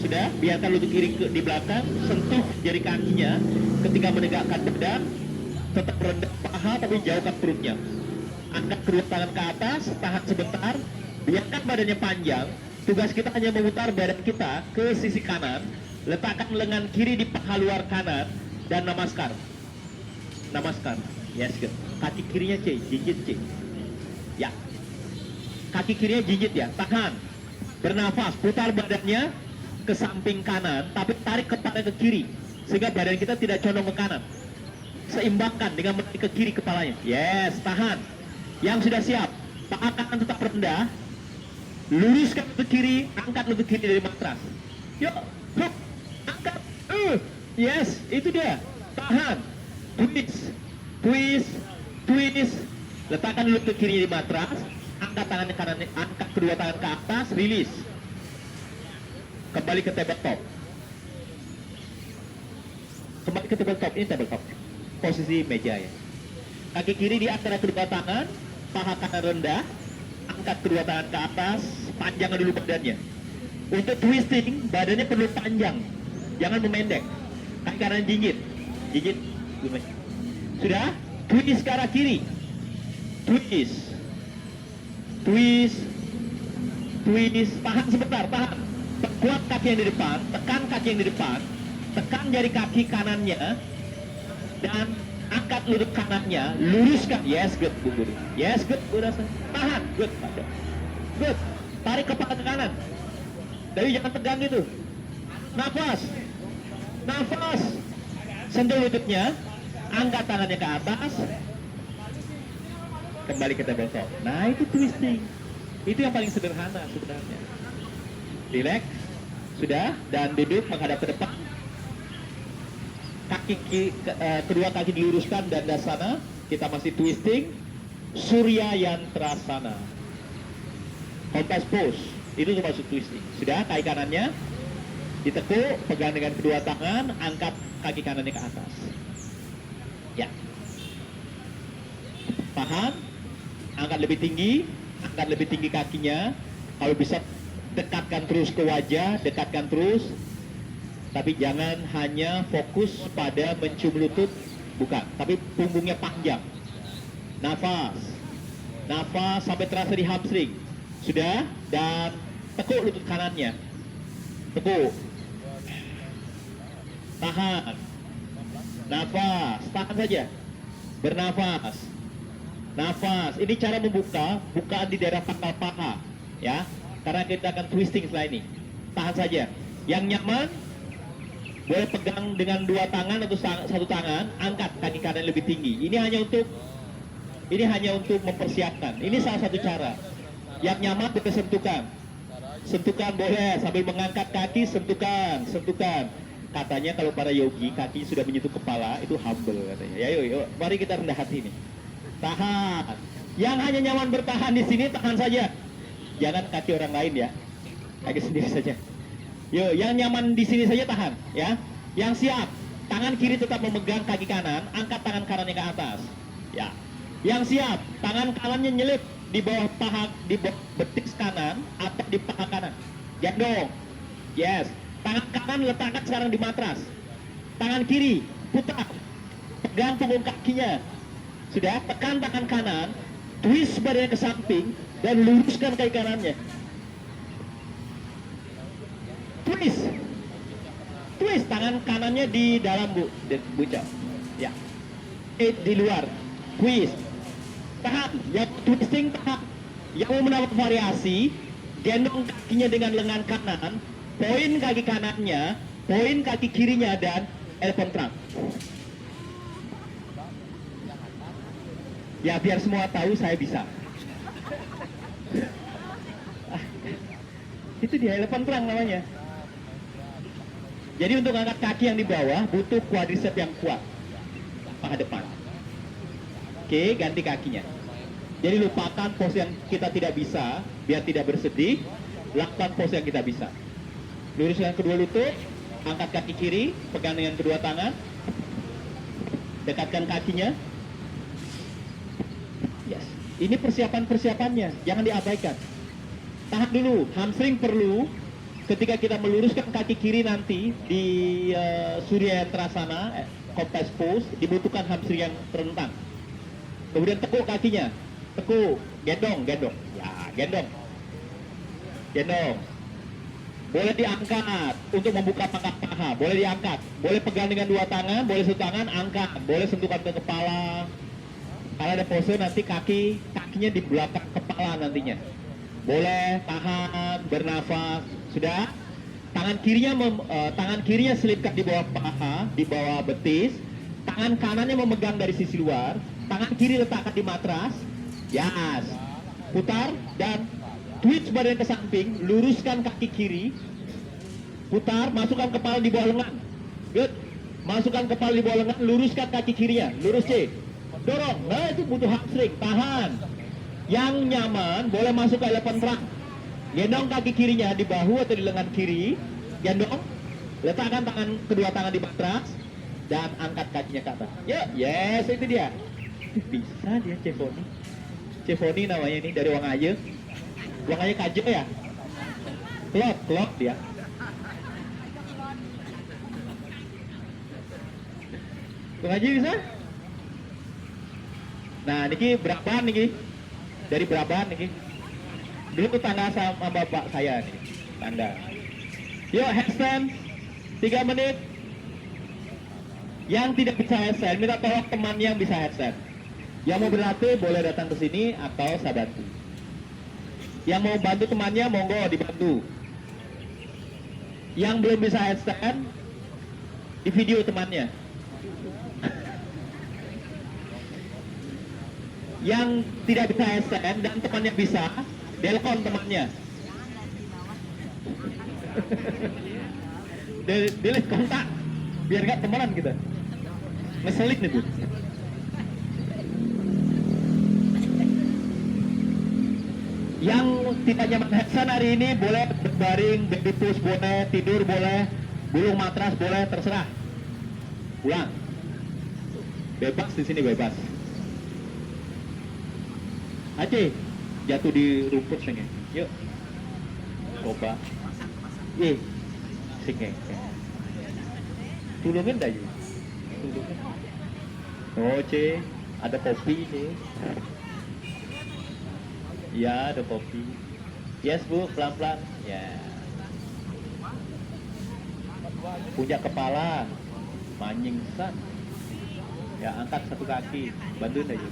Sudah, biarkan lutut kiri di belakang. Sentuh jari kakinya ketika menegakkan badan. Tetap rendah paha tapi jauhkan perutnya. Angkat kedua tangan ke atas, tahan sebentar, biarkan badannya panjang. Tugas kita hanya memutar badan kita ke sisi kanan, letakkan lengan kiri di paha luar kanan, dan namaskar. Namaskar, yes, good. Kaki kirinya C, jinjit C. Ya, kaki kirinya jinjit ya, tahan. Bernafas, putar badannya ke samping kanan, tapi tarik kepala ke kiri, sehingga badan kita tidak condong ke kanan. Seimbangkan dengan menarik ke kiri kepalanya. Yes, tahan. Yang sudah siap, paha kanan tetap rendah, luruskan lutut kiri, angkat lutut kiri dari matras. Yuk, hop, angkat, yes, itu dia. Tahan, twist, letakkan lutut kiri di matras, angkat tangan kanan, angkat kedua tangan ke atas, rilis. Kembali ke tabletop. Kembali ke tabletop, ini tabletop. Posisi meja ya. Kaki kiri di antara kedua tangan, paha kanan rendah, angkat kedua tangan ke atas, panjangkan dulu badannya. Untuk twisting, badannya perlu panjang, jangan memendek. Kaki kanan jinjit, sudah, twist ke arah kiri, twist, tahan sebentar, tahan. Kuat kaki yang di depan, tekan kaki yang di depan, tekan jari kaki kanannya, dan angkat lutut kanannya, luruskan. Yes, good, Bu Guru. Yes, good, Bu Rasa. Tahan, good, Pak. Good. Tarik kepala ke kanan. Dari jangan tegang gitu. Nafas. Sentuh lututnya, angkat tangannya ke atas. Kembali ke tabletop. Nah, itu twisting. Itu yang paling sederhana sebenarnya. Relax. Sudah, dan duduk menghadap ke depan. Kedua kaki diluruskan dan dasana. Kita masih twisting. Surya Yantrasana. Kompas pose. Itu termasuk twisting. Sudah, kaki kanannya ditekuk, pegang dengan kedua tangan, angkat kaki kanannya ke atas. Ya. Tahan. angkat lebih tinggi kakinya. Kalau bisa dekatkan terus ke wajah, dekatkan terus. Tapi jangan hanya fokus pada mencium lutut, bukan. Tapi punggungnya panjang. Nafas sampai terasa di hamstring. Sudah, dan tekuk lutut kanannya. Tekuk. Tahan. Nafas, tahan saja. Bernafas. Nafas. Ini cara membuka, bukaan di daerah pangkal paha, ya. Karena kita akan twisting setelah ini. Tahan saja. Yang nyaman boleh pegang dengan dua tangan atau satu tangan, angkat kaki kanan lebih tinggi. Ini hanya untuk mempersiapkan. Ini salah satu cara. Yang nyaman boleh sentukan boleh sambil mengangkat kaki, sentukan. Katanya kalau para yogi kaki sudah menyentuh kepala itu humble katanya. Ya yuk, mari kita rendah hati ini. Tahan. Yang hanya nyaman bertahan di sini tahan saja. Jangan kaki orang lain ya. Kaki sendiri saja. Yuk, yang nyaman di sini saja tahan ya. Yang siap, tangan kiri tetap memegang kaki kanan, angkat tangan kanannya ke atas. Ya. Yang siap, tangan kanannya nyelip di bawah paha, di bawah betis kanan atau di paha kanan. Gendong. Yes. Tangan kanan letakkan sekarang di matras. Tangan kiri putar. Pegang punggung kakinya. Sudah, tekan tangan kanan, twist badannya ke samping dan luruskan kaki kanannya. Twist tangan kanannya di dalam Bu Cak. Ya. Di luar. Twist. Tahan. Yang twisting tahan. Yang mau menambah variasi, gendong kakinya dengan lengan kanan, poin kaki kanannya, poin kaki kirinya dan elephant trunk. Ya biar semua tahu saya bisa. Itu dia elephant trunk namanya. Jadi untuk angkat kaki yang di bawah butuh quadricep yang kuat. Paha depan. Oke, ganti kakinya. Jadi lupakan pose yang kita tidak bisa, biar tidak bersedih. Lakukan pose yang kita bisa. Luruskan kedua lutut, angkat kaki kiri, pegang dengan kedua tangan. Dekatkan kakinya. Yes. Ini persiapannya, jangan diabaikan. Tahan dulu, hamstring perlu. Ketika kita meluruskan kaki kiri nanti di Surya Yantrasana, Compass Pose, dibutuhkan hamstring yang terentang. Kemudian tekuk kakinya, tekuk, gendong. Ya, gendong. Boleh diangkat untuk membuka pangkal paha, boleh diangkat. Boleh pegang dengan dua tangan, boleh satu tangan, angkat. Boleh sentuhkan ke kepala. Kalau ada pose nanti kakinya di belakang kepala nantinya. Boleh tahan, bernafas. Sudah, tangan kirinya selipkan di bawah paha, di bawah betis. Tangan kanannya memegang dari sisi luar. Tangan kiri letakkan di matras. Yes. Putar dan twist badan ke samping. Luruskan kaki kiri. Putar, masukkan kepala di bawah lengan. Good. Masukkan kepala di bawah lengan, luruskan kaki kirinya. Lurus C. Dorong. Nah, itu butuh hamstring. Tahan. Yang nyaman boleh masuk ke elephant trunk. Gendong kaki kirinya di bahu atau di lengan kiri. Gendong. Letakkan kedua tangan di matras dan angkat kakinya ke atas. Yuk, yes, itu dia. Bisa dia Cefoni namanya ini dari Wangaye. Wangaye Kajo ya. Klot dia. Wangaye bisa? Nah, niki Braban niki. Dari Braban niki. Dulu tetangga sama bapak saya nih, tanda. Yuk, handstand 3 menit. Yang tidak bisa handstand, minta tolong teman yang bisa handstand. Yang mau berlatih boleh datang ke sini atau saya bantu. Yang mau bantu temannya, monggo dibantu. Yang belum bisa handstand, di video temannya. Yang tidak bisa handstand dan temannya bisa, telepon temannya. Delete kontak biar gak temenan kita. Ngeselin itu. Yang tidak nyaman handstand hari ini boleh berbaring, baby pose boleh, tidur boleh, gulung matras boleh, terserah. Pulang. Bebas di sini bebas. Aceh, jatuh di rumput sengeng. Yuk, coba. Sengeng. Tulungin dah yuk. Tulungin. Oh, C, ada kopi nih. Ya, ada kopi. Yes, Bu, pelan-pelan. Ya. Punya kepala, manying san. Ya, angkat satu kaki, bantuin aja.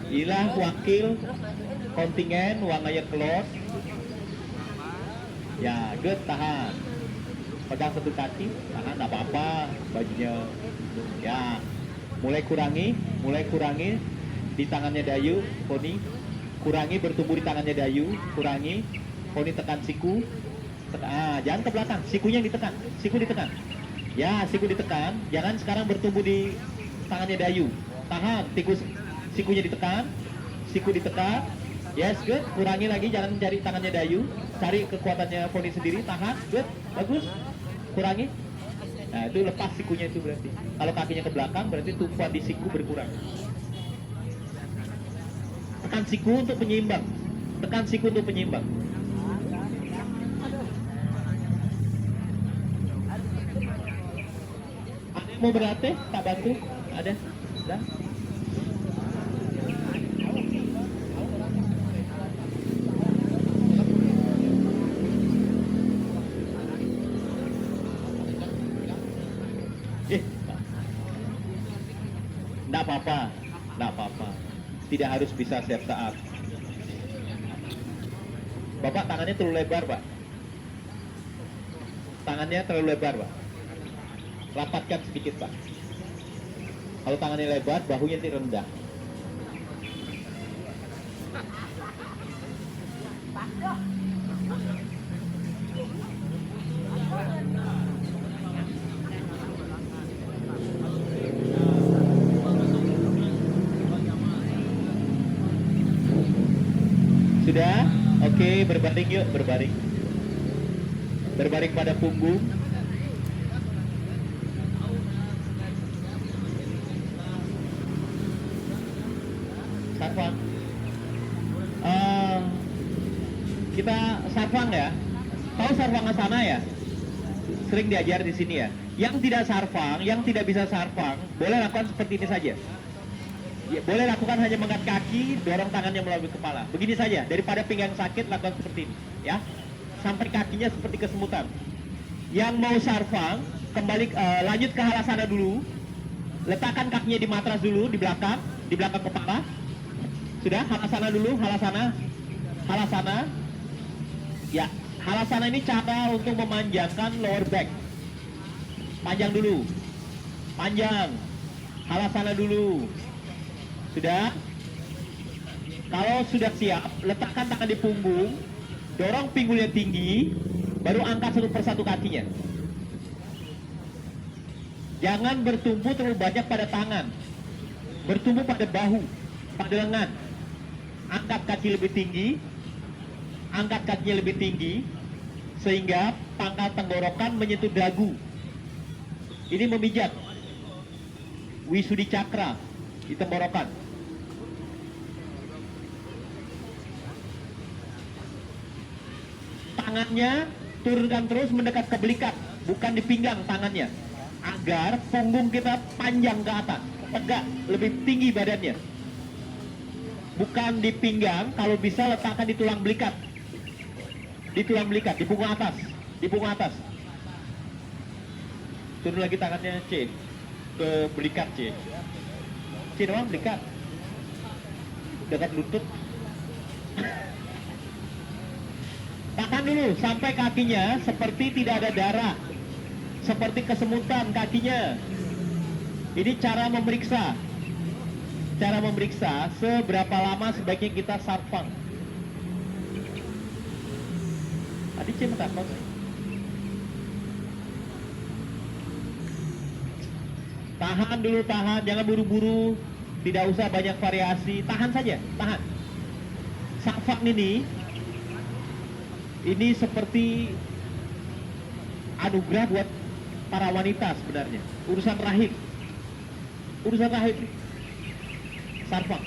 Ilah wakil kontingen Wangaya Kelot. Ya, good, tahan. Pegang satu kaki, tahan, nggak apa-apa, bajunya. Ya, mulai kurangi di tangannya Dayu, Poni. Kurangi bertumbuh di tangannya Dayu, kurangi. Poni tekan siku. Jangan ke belakang, sikunya yang ditekan, siku ditekan. Ya, siku ditekan, jangan sekarang bertumbuh di tangannya Dayu. Tahan, sikunya ditekan, siku ditekan. Yes, good. Kurangi lagi, jangan mencari tangannya Dayu. Cari kekuatannya Poni sendiri, tahan, good, bagus. Kurangi. Nah, itu lepas sikunya itu berarti. Kalau kakinya ke belakang, berarti tumpuan di siku berkurang. Tekan siku untuk penyeimbang. Tekan siku untuk penyeimbang. Mau berlatih? Tak bantu? Ada? Dah? Nggak apa-apa. Tidak harus bisa setiap saat. Bapak tangannya terlalu lebar, Pak. Tangannya terlalu lebar, Pak. Rapatkan sedikit, Pak. Kalau tangannya lebar, bahunya nanti rendah. Sudah? Oke, berbaring yuk, berbaring. Berbaring pada punggung. Sarfang. Kita sarfang ya. Tahu sarfang asana ya? Sering diajar di sini ya. Yang tidak sarfang, yang tidak bisa sarfang, boleh lakukan seperti ini saja. Ya, boleh lakukan hanya mengangkat kaki, dorong tangannya melalui kepala. Begini saja, daripada pinggang sakit lakukan seperti ini, ya. Sampai kakinya seperti kesemutan. Yang mau sarfang, kembali lanjut ke halasana dulu. Letakkan kakinya di matras dulu, di belakang kepala. Sudah, halasana dulu, halasana. Ya, halasana ini cara untuk memanjangkan lower back. Panjang dulu, panjang. Halasana dulu. Sudah? Kalau sudah siap, letakkan tangan di punggung, dorong pinggulnya tinggi, baru angkat satu persatu kakinya. Jangan bertumbuh terlalu banyak pada tangan, bertumbuh pada bahu, pada lengan. Angkat kaki lebih tinggi, angkat kakinya lebih tinggi, sehingga pangkal tenggorokan menyentuh dagu. Ini memijat Wisudi Cakra di tenggorokan. Tangannya turunkan terus mendekat ke belikat, bukan di pinggang tangannya, agar punggung kita panjang ke atas, tegak, lebih tinggi badannya. Bukan di pinggang, kalau bisa letakkan di tulang belikat. Di tulang belikat, di punggung atas, Turun lagi tangannya C, ke belikat C. C doang belikat. Dekat lutut. Tahan dulu sampai kakinya seperti tidak ada darah, seperti kesemutan kakinya. Ini cara memeriksa seberapa lama sebaiknya kita sarfang. Tadi minta apa? Tahan dulu, jangan buru-buru, tidak usah banyak variasi, tahan saja, tahan. Sarfang ini seperti anugerah buat para wanita sebenarnya. Urusan rahim. Sarfang.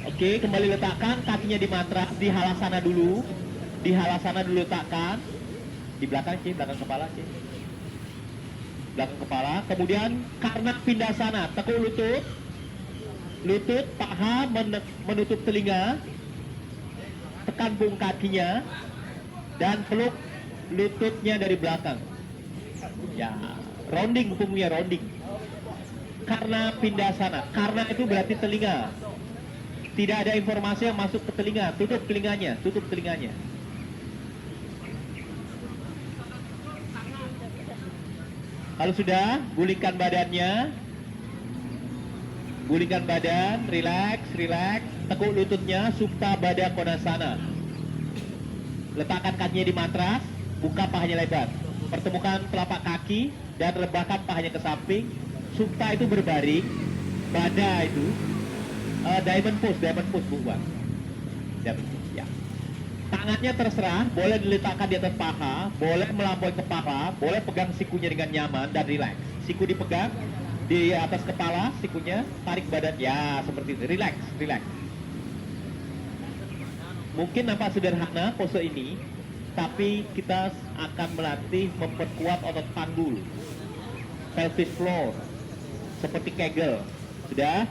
Oke, kembali letakkan kakinya di matras, di halasana dulu. Di halasana dulu letakkan. Di belakang sih, belakang kepala sih. Belakang kepala. Kemudian karena pindah sana, tekuk lutut. Lutut, paha menutup telinga. Tekan pung kakinya. Dan peluk lututnya dari belakang. Ya, rounding punggungnya, rounding. Karena pindah sana. Karena itu berarti telinga. Tidak ada informasi yang masuk ke telinga. Tutup telinganya, tutup telinganya. Kalau sudah, gulingkan badannya. Gulingkan badan, relax, relax. Tekuk lututnya, Supta Baddha Konasana. Letakkan kakinya di matras, buka pahanya lebar. Pertemukan telapak kaki dan rebahkan pahanya ke samping. Supta itu berbaring, Baddha itu diamond pose bukan. Diamond pose, ya. Tangannya terserah, boleh diletakkan di atas paha, boleh melampaui kepala, boleh pegang sikunya dengan nyaman dan rileks. Siku dipegang di atas kepala, sikunya tarik badan, ya seperti itu, rileks, rileks. Mungkin nampak sederhana pose ini, tapi kita akan melatih memperkuat otot panggul, pelvis floor, seperti Kegel. Sudah?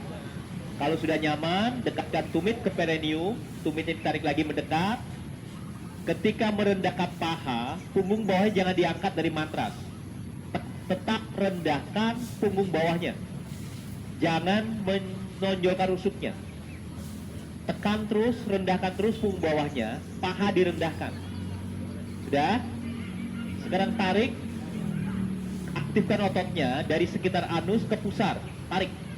Kalau sudah nyaman, dekatkan tumit ke perineum, tumitnya ditarik lagi mendekat. Ketika merendahkan paha, punggung bawahnya jangan diangkat dari matras. Tetap rendahkan punggung bawahnya. Jangan menonjolkan rusuknya. Tekan terus, rendahkan terus punggung bawahnya, paha direndahkan. Sudah? Sekarang tarik, aktifkan ototnya dari sekitar anus ke pusar. Tarik.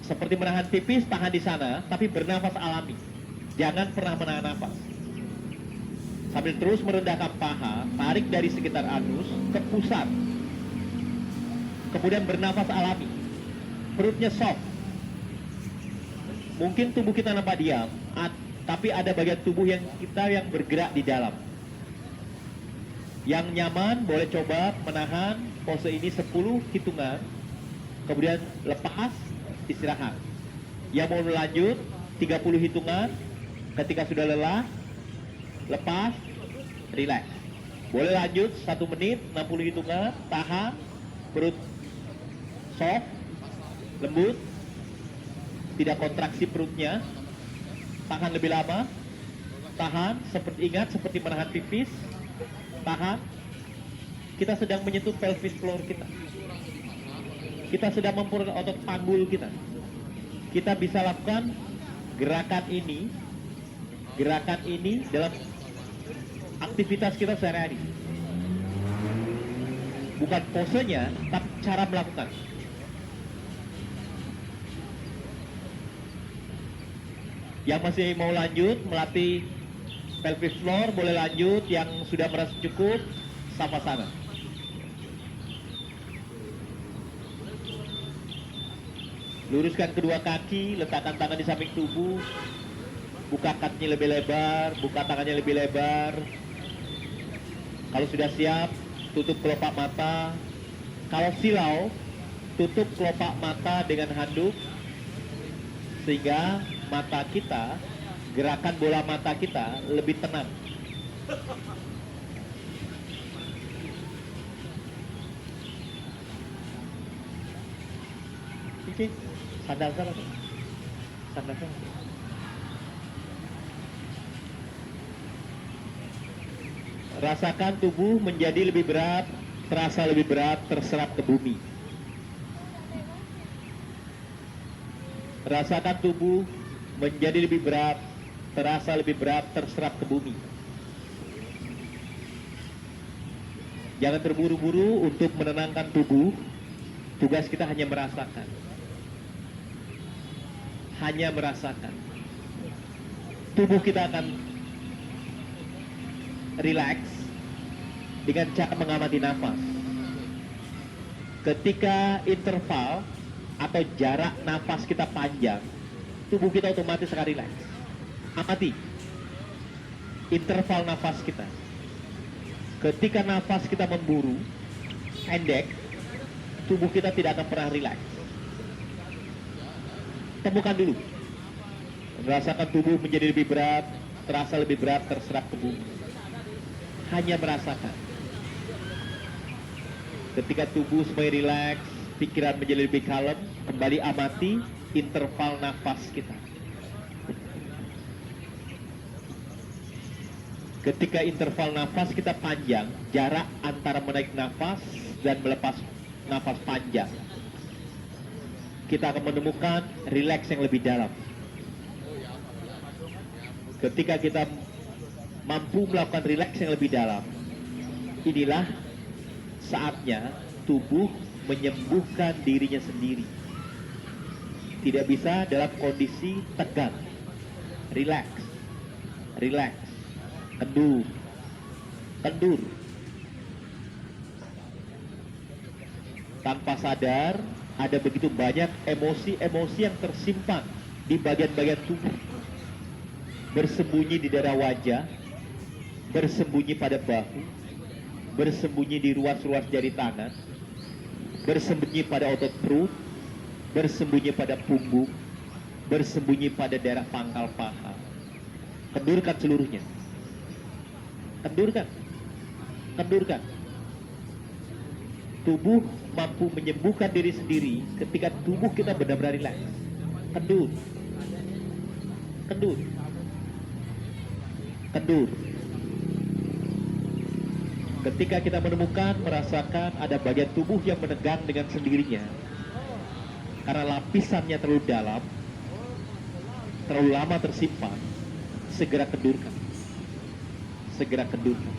Seperti menahan pipis, tahan di sana, tapi bernafas alami. Jangan pernah menahan nafas. Sambil terus merendahkan paha, tarik dari sekitar anus ke pusat. Kemudian bernafas alami. Perutnya soft. Mungkin tubuh kita nampak diam, tapi ada bagian tubuh yang bergerak di dalam. Yang nyaman boleh coba menahan pose ini 10 hitungan. Kemudian lepas, istirahat. Yang mau lanjut 30 hitungan. Ketika sudah lelah, lepas, relax. Boleh lanjut 1 menit, 60 hitungan, tahan, perut soft, lembut, tidak kontraksi perutnya, tahan lebih lama, tahan, ingat seperti menahan pipis, tahan. Kita sedang menyentuh pelvis floor kita. Kita sedang memperkuat otot panggul kita. Kita bisa lakukan gerakan ini dalam aktivitas kita sehari-hari. Bukan posenya, tapi cara melakukan. Yang masih mau lanjut melatih pelvic floor boleh lanjut, yang sudah merasa cukup sama sana. Luruskan kedua kaki, letakkan tangan di samping tubuh, buka kakinya lebih lebar, buka tangannya lebih lebar. Kalau sudah siap, tutup kelopak mata. Kalau silau, tutup kelopak mata dengan handuk, sehingga mata kita, gerakan bola mata kita lebih tenang. Oke, sandal sana. Sandal sana. Rasakan tubuh menjadi lebih berat, terasa lebih berat, terserap ke bumi. Rasakan tubuh menjadi lebih berat, terasa lebih berat, terserap ke bumi. Jangan terburu-buru untuk menenangkan tubuh. Tugas kita hanya merasakan. Hanya merasakan. Tubuh kita akan rileks dengan cara mengamati nafas. Ketika interval atau jarak nafas kita panjang, tubuh kita otomatis akan rileks. Amati interval nafas kita. Ketika nafas kita memburu, pendek, tubuh kita tidak akan pernah rileks. Temukan dulu Merasakan tubuh menjadi lebih berat, terasa lebih berat, terserap tubuh. Hanya merasakan. Ketika tubuh semuanya rileks, pikiran menjadi lebih kalem, kembali amati interval nafas kita. Ketika interval nafas kita panjang, jarak antara menarik nafas dan melepas nafas panjang, kita akan menemukan rileks yang lebih dalam. Ketika kita mampu melakukan rileks yang lebih dalam, inilah saatnya tubuh menyembuhkan dirinya sendiri. Tidak bisa dalam kondisi tegang. Rileks, rileks, kendur, kendur. Tanpa sadar, ada begitu banyak emosi-emosi yang tersimpan di bagian-bagian tubuh. Bersembunyi di daerah wajah, bersembunyi pada bahu, bersembunyi di ruas-ruas jari tangan, bersembunyi pada otot perut, bersembunyi pada punggung, bersembunyi pada daerah pangkal paha. Kendurkan seluruhnya. Kendurkan. Kendurkan. Tubuh mampu menyembuhkan diri sendiri ketika tubuh kita benar-benar rileks. Kendur. Kendur. Kendur. Ketika kita menemukan, merasakan ada bagian tubuh yang menegang dengan sendirinya, karena lapisannya terlalu dalam, terlalu lama tersimpan, segera kendurkan. Segera kendurkan.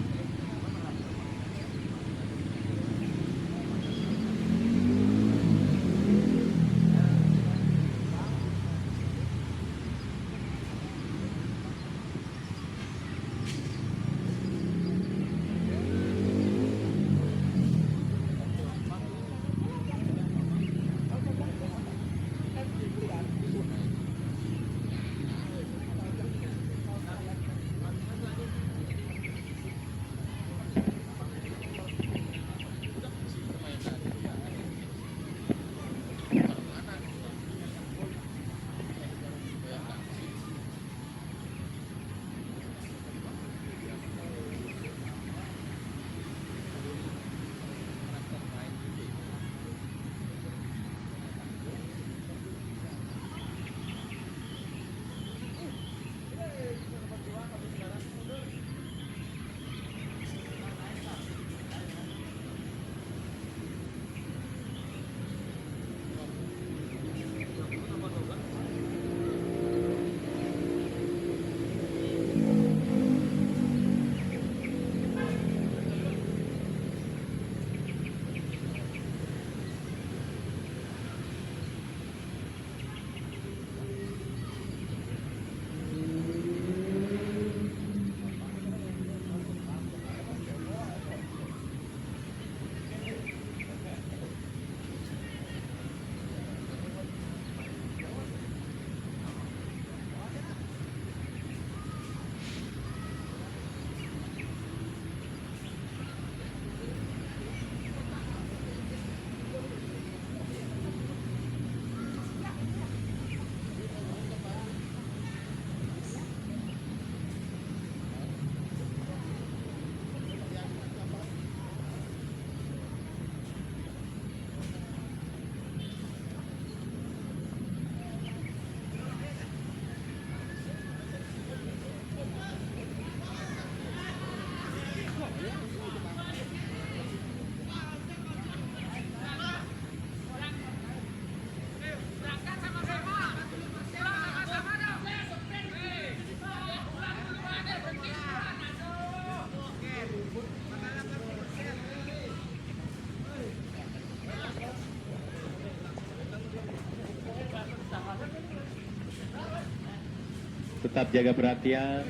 Tetap jaga perhatian,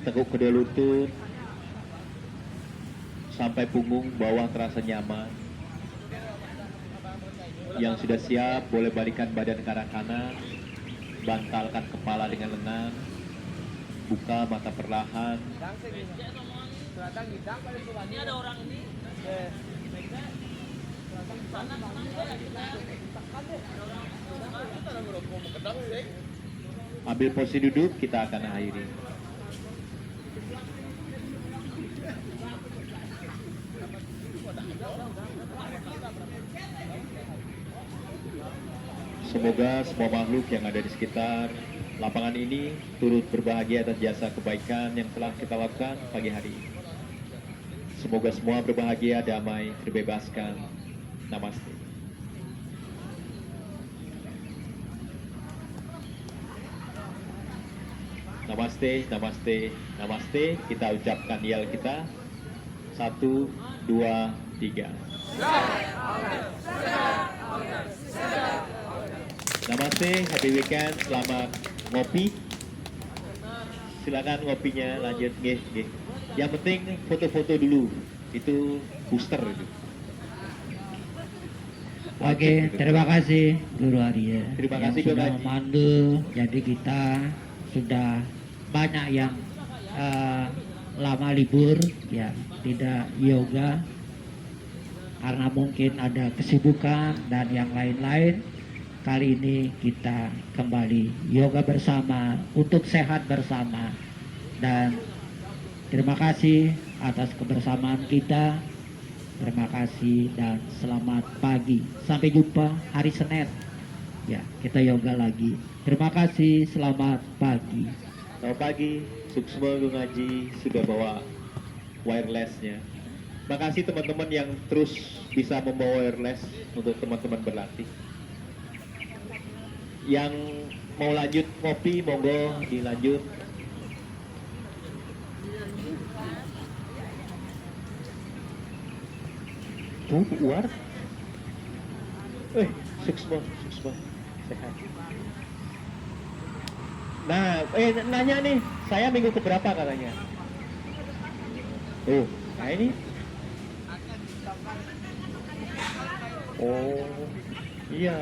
tekuk kedua lutut, sampai punggung bawah terasa nyaman. Yang sudah siap, boleh balikan badan ke arah kanan, bantalkan kepala dengan lengan, buka mata perlahan. Ini ada orang ini. Ambil posisi duduk, kita akan akhiri. Semoga semua makhluk yang ada di sekitar lapangan ini turut berbahagia atas jasa kebaikan yang telah kita lakukan pagi hari ini. Semoga semua berbahagia, damai, terbebaskan. Namaste. Namaste, namaste, namaste. Kita ucapkan yel kita. 1, 2, 3. Namaste, happy weekend, selamat ngopi. Silakan ngopinya lanjut, nggih, nggih. Yang penting foto-foto dulu, itu booster itu. Oke, terima kasih Guru Arya. Terima yang kasih, Guru sudah Haji. memandu. Jadi kita sudah banyak yang lama libur, ya tidak yoga karena mungkin ada kesibukan dan yang lain-lain. Kali ini kita kembali yoga bersama untuk sehat bersama, dan terima kasih atas kebersamaan kita. Terima kasih dan selamat pagi. Sampai jumpa hari Senin. Ya, kita yoga lagi. Terima kasih, selamat pagi. Selamat pagi, Suksma Gung Haji sudah bawa wirelessnya. Makasih teman-teman yang terus bisa membawa wireless untuk teman-teman berlatih. Yang mau lanjut ngopi, monggo dilanjut. Luar. Suksma, Suksma, sehat. Nah, nanya nih, saya minggu keberapa katanya? Nah ini. Oh, iya.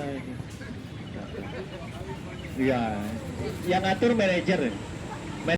Iya, yang ngatur manajer.